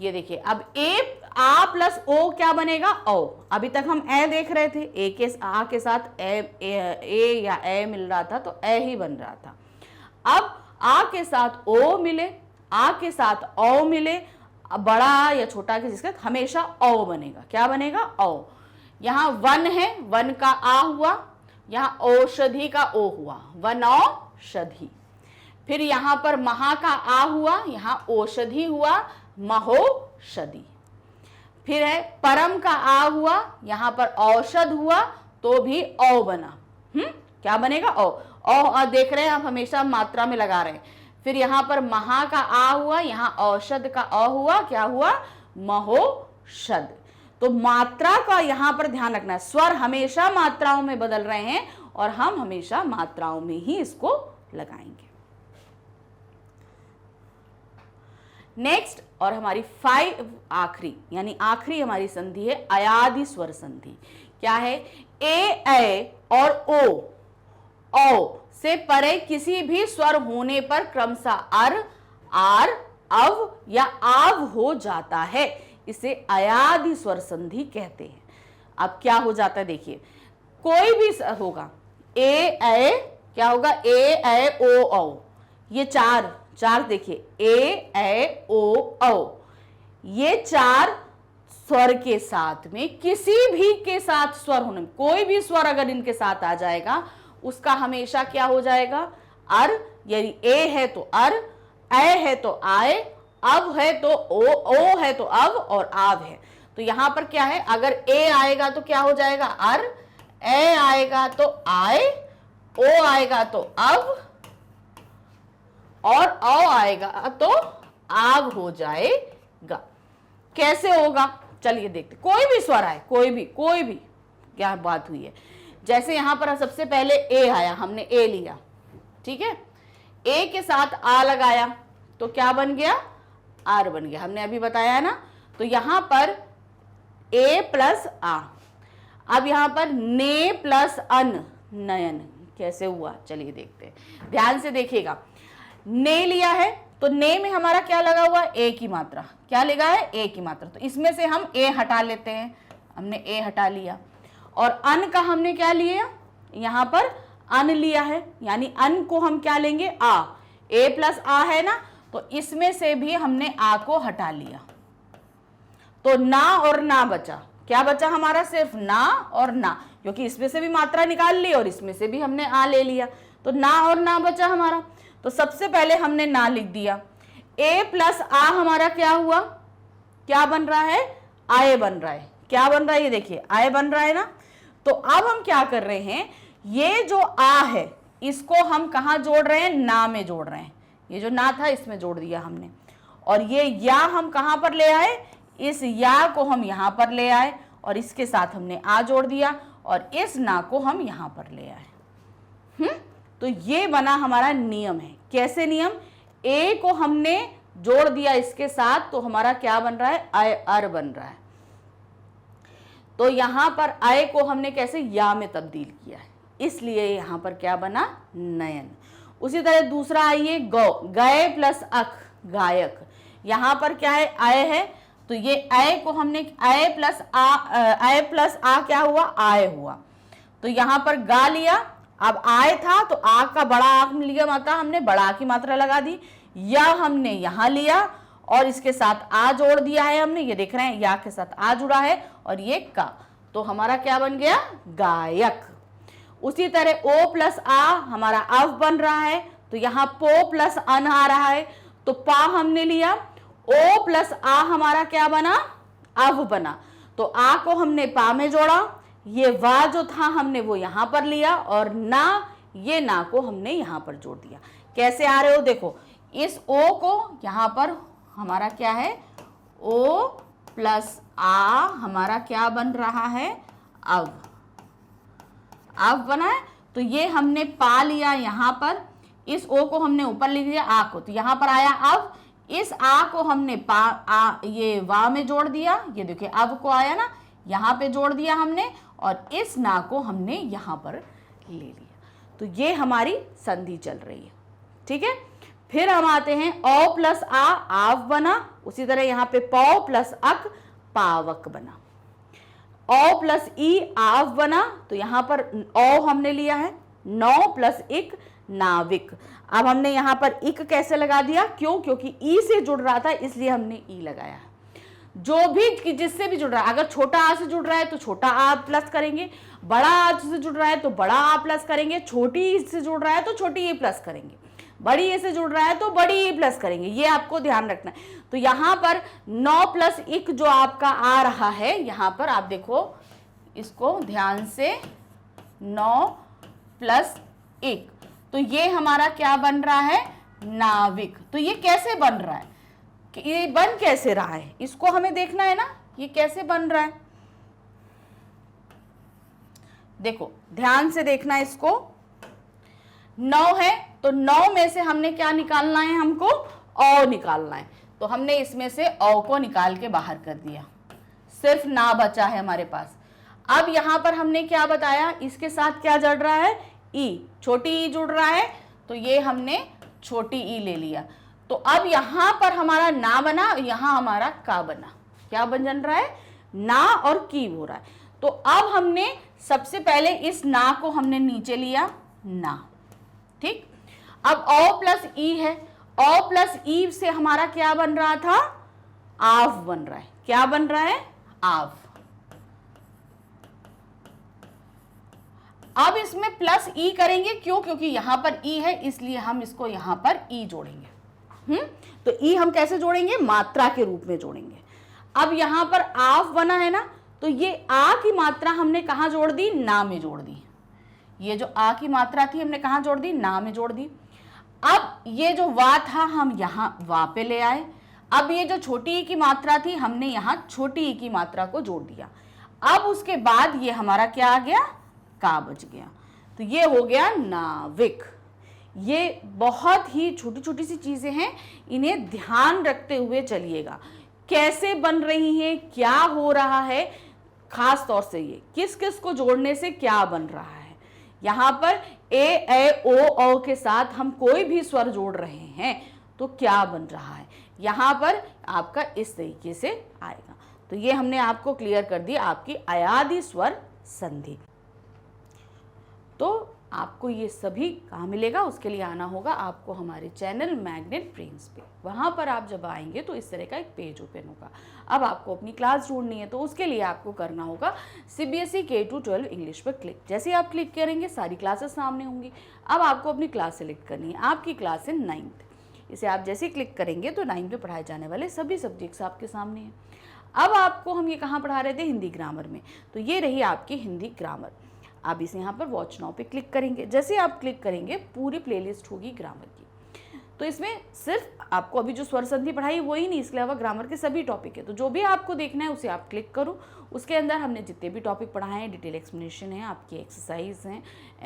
ये देखिए, अब ए आ प्लस ओ क्या बनेगा, ओ। अभी तक हम ए देख रहे थे, ए के आ के साथ ए या ए मिल रहा था तो ए ही बन रहा था। अब आ के साथ ओ मिले, आ के साथ ओ मिले, बड़ा या छोटा के जिसका हमेशा ओ बनेगा। क्या बनेगा, ओ। यहां वन है, वन का आ हुआ, यहां औषधि का ओ हुआ, वनौषधि। फिर यहां पर महा का आ हुआ, यहां औषधि हुआ, महोषधि। फिर है परम का आ हुआ, यहां पर औषध हुआ तो भी औ बना। क्या बनेगा, औ देख रहे हैं आप, हमेशा मात्रा में लगा रहे हैं। फिर यहां पर महा का आ हुआ, यहां औषध का अ हुआ, क्या हुआ, महोषध। तो मात्रा का यहां पर ध्यान रखना है, स्वर हमेशा मात्राओं में बदल रहे हैं और हम हमेशा मात्राओं में ही इसको लगाएंगे। नेक्स्ट, और हमारी 5 आखिरी, यानी आखिरी हमारी संधि है अयादि स्वर संधि। क्या है? ए और ओ से परे किसी भी स्वर होने पर क्रमशः अर, आर, अव या आव हो जाता है, इसे अयादि स्वर संधि कहते हैं। अब क्या हो जाता है देखिए, कोई भी होगा, ए क्या होगा, ए ओ औ, ये चार देखिए, ए ओ औ, ये 4 स्वर के साथ में किसी भी के साथ स्वर होने, कोई भी स्वर अगर इनके साथ आ जाएगा उसका हमेशा क्या हो जाएगा, अर, यानी ए है तो अर, ए है तो आए, अब है तो ओ है तो अब, और आव है तो यहां पर क्या है, अगर ए आएगा तो क्या हो जाएगा अर, ए आएगा तो आए, ओ आएगा तो अब, और औ आएगा तो आव हो जाएगा। कैसे होगा चलिए देखते, कोई भी स्वर आए, कोई भी क्या बात हुई है। जैसे यहां पर सबसे पहले ए आया, हमने ए लिया, ठीक है, ए के साथ आ लगाया तो क्या बन गया, आर बन गया, हमने अभी बताया है ना। तो यहां पर ए प्लस आ, अब यहां पर ने प्लस अन, नयन, कैसे हुआ चलिए देखते हैं, ध्यान से देखिएगा। ने लिया है तो ने में हमारा क्या लगा हुआ, ए की मात्रा, क्या लगा है, ए की मात्रा, तो इसमें से हम ए हटा लेते हैं, हमने ए हटा लिया। और अन का हमने क्या लिया, यहां पर अन लिया है, यानी अन को हम क्या लेंगे, आ, ए प्लस आ है ना, तो इसमें से भी हमने आ को हटा लिया, तो ना और ना बचा, क्या बचा हमारा, सिर्फ ना और ना, क्योंकि इसमें से भी मात्रा निकाल ली और इसमें से भी हमने आ ले लिया, तो ना और ना बचा हमारा। तो सबसे पहले हमने ना लिख दिया, ए प्लस आ हमारा क्या हुआ, क्या बन रहा है, आए बन रहा है, क्या बन रहा है, ये देखिए आए बन रहा है ना। तो अब हम क्या कर रहे हैं, ये जो आ है इसको हम कहाँ जोड़ रहे हैं, ना में जोड़ रहे हैं, ये जो ना था इसमें जोड़ दिया हमने, और ये या हम कहाँ पर ले आए, इस या को हम यहाँ पर ले आए और इसके साथ हमने आ जोड़ दिया और इस ना को हम यहाँ पर ले आए। तो ये बना हमारा नियम है। कैसे नियम, ए को हमने जोड़ दिया इसके साथ तो हमारा क्या बन रहा है, अय, अर बन रहा है। तो यहां पर अय को हमने कैसे या में तब्दील किया है, इसलिए यहां पर क्या बना, नयन। उसी तरह दूसरा आइए, गौ, गए प्लस अक, गायक, यहां पर क्या है, अय है, तो ये अय को हमने अय प्लस आ क्या हुआ, आय हुआ, तो यहां पर गा लिया, अब आय था तो आ का बड़ा आ लिया मात्रा, हमने बड़ा की मात्रा लगा दी, या हमने यहां लिया और इसके साथ आ जोड़ दिया है हमने, ये देख रहे हैं या के साथ आ जुड़ा है और ये का, तो हमारा क्या बन गया, गायक। उसी तरह ओ प्लस आ हमारा अव बन रहा है, तो यहाँ पो प्लस अन आ रहा है, तो पा हमने लिया, ओ प्लस आ हमारा क्या बना, अव बना, तो आ को हमने पा में जोड़ा, ये वा जो था हमने वो यहां पर लिया, और ना, ये ना को हमने यहां पर जोड़ दिया। कैसे आ रहे हो देखो, इस ओ को यहां पर हमारा क्या है, ओ प्लस आ हमारा क्या बन रहा है, अव बना है, तो ये हमने पा लिया यहां पर, इस ओ को हमने ऊपर लिख दिया आ को, तो यहां पर आया अव, इस आ को हमने ये वा में जोड़ दिया, ये देखिए अव को आया ना, यहां पे जोड़ दिया हमने, और इस ना को हमने यहां पर ले लिया, तो ये हमारी संधि चल रही है, ठीक है। फिर हम आते हैं औ प्लस आ, आव बना, उसी तरह यहाँ पे पौ प्लस अक, पावक बना, औ प्लस ई, आव बना, तो यहाँ पर औ हमने लिया है, नौ प्लस इक, नाविक। अब हमने यहाँ पर इक कैसे लगा दिया, क्यों, क्योंकि ई से जुड़ रहा था इसलिए हमने ई लगाया है। जो भी जिससे भी जुड़ रहा है, अगर छोटा आ से जुड़ रहा है तो छोटा आ प्लस करेंगे, बड़ा आ से जुड़ रहा है तो बड़ा आ प्लस करेंगे, छोटी ई से जुड़ रहा है तो छोटी ई प्लस करेंगे, बड़ी ए से जुड़ रहा है तो बड़ी ई प्लस करेंगे, ये आपको ध्यान रखना है। तो यहाँ पर 9 प्लस इक जो आपका आ रहा है, यहाँ पर आप देखो इसको ध्यान से, 9 प्लस इक, तो ये हमारा क्या बन रहा है, नाविक। तो ये कैसे बन रहा है, ये बन कैसे रहा है, इसको हमें देखना है ना, ये कैसे बन रहा है, देखो ध्यान से देखना है इसको। 9 है तो 9 में से हमने क्या निकालना है, हमको औ निकालना है, तो हमने इसमें से औ को निकाल के बाहर कर दिया, सिर्फ ना बचा है हमारे पास। अब यहां पर हमने क्या बताया, इसके साथ क्या जुड़ रहा है, ई, छोटी ई जुड़ रहा है, तो ये हमने छोटी ई ले लिया। तो अब यहां पर हमारा ना बना, यहां हमारा का बना। क्या बन रहा है, ना और की हो रहा है। तो अब हमने सबसे पहले इस ना को हमने नीचे लिया, ना, ठीक। अब औ प्लस ई है, औ प्लस ई से हमारा क्या बन रहा था, आव बन रहा है। क्या बन रहा है, आव। अब इसमें प्लस ई करेंगे, क्यों, क्योंकि यहां पर ई है, इसलिए हम इसको यहां पर ई जोड़ेंगे। तो ई हम कैसे जोड़ेंगे, मात्रा के रूप में जोड़ेंगे। अब यहां पर आव बना है ना, तो ये आ की मात्रा हमने कहां जोड़ दी, ना में जोड़ दी। ये जो आ की मात्रा थी हमने कहां जोड़ दी, ना में जोड़ दी। अब ये जो वा था हम यहां वा पे ले आए। अब ये जो छोटी ई की मात्रा थी हमने यहां छोटी ई की मात्रा को जोड़ दिया। अब उसके बाद ये हमारा क्या आ गया, का बच गया। तो ये हो गया नाविक। ये बहुत ही छोटी छोटी सी चीजें हैं, इन्हें ध्यान रखते हुए चलिएगा। कैसे बन रही है, क्या हो रहा है, खास तौर से ये किस किस को जोड़ने से क्या बन रहा है। यहां पर ए ओ औ के साथ हम कोई भी स्वर जोड़ रहे हैं तो क्या बन रहा है, यहां पर आपका इस तरीके से आएगा। तो ये हमने आपको क्लियर कर दिया, आपकी अयादि स्वर संधि। तो आपको ये सभी कहाँ मिलेगा, उसके लिए आना होगा आपको हमारे चैनल मैग्नेट ब्रेन्स पे। वहाँ पर आप जब आएंगे तो इस तरह का एक पेज ओपन होगा। अब आपको अपनी क्लास ढूंढनी है, तो उसके लिए आपको करना होगा CBSE K-12 इंग्लिश पर क्लिक। जैसे ही आप क्लिक करेंगे सारी क्लासेस सामने होंगी। अब आपको अपनी क्लास सेलेक्ट करनी है, आपकी क्लास है 9th। इसे आप जैसे ही क्लिक करेंगे तो 9th में पढ़ाए जाने वाले सभी सब्जेक्ट्स आपके सामने हैं। अब आपको हम ये कहाँ पढ़ा रहे थे, हिंदी ग्रामर में, तो ये रही आपकी हिंदी ग्रामर। आप इसे यहाँ पर वॉच नाउ पे क्लिक करेंगे। जैसे आप क्लिक करेंगे पूरी प्लेलिस्ट होगी ग्रामर की। तो इसमें सिर्फ आपको अभी जो स्वर संधि पढ़ाई वो ही नहीं, इसके अलावा ग्रामर के सभी टॉपिक है। तो जो भी आपको देखना है उसे आप क्लिक करो। उसके अंदर हमने जितने भी टॉपिक पढ़ाए हैं, डिटेल एक्सप्लेनेशन है, आपकी एक्सरसाइज हैं,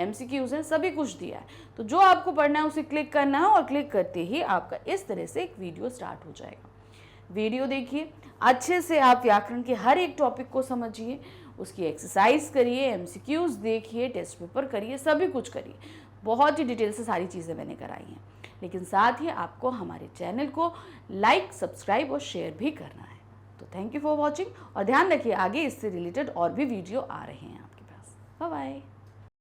MCQs हैं, सभी कुछ दिया है। तो जो आपको पढ़ना है उसे क्लिक करना है, और क्लिक करते ही आपका इस तरह से एक वीडियो स्टार्ट हो जाएगा। वीडियो देखिए, अच्छे से आप व्याकरण के हर एक टॉपिक को समझिए, उसकी एक्सरसाइज करिए, MCQs देखिए, टेस्ट पेपर करिए, सभी कुछ करिए। बहुत ही डिटेल से सारी चीज़ें मैंने कराई हैं। लेकिन साथ ही आपको हमारे चैनल को लाइक, सब्सक्राइब और शेयर भी करना है। तो थैंक यू फॉर वॉचिंग, और ध्यान रखिए आगे इससे रिलेटेड और भी वीडियो आ रहे हैं आपके पास। Bye bye.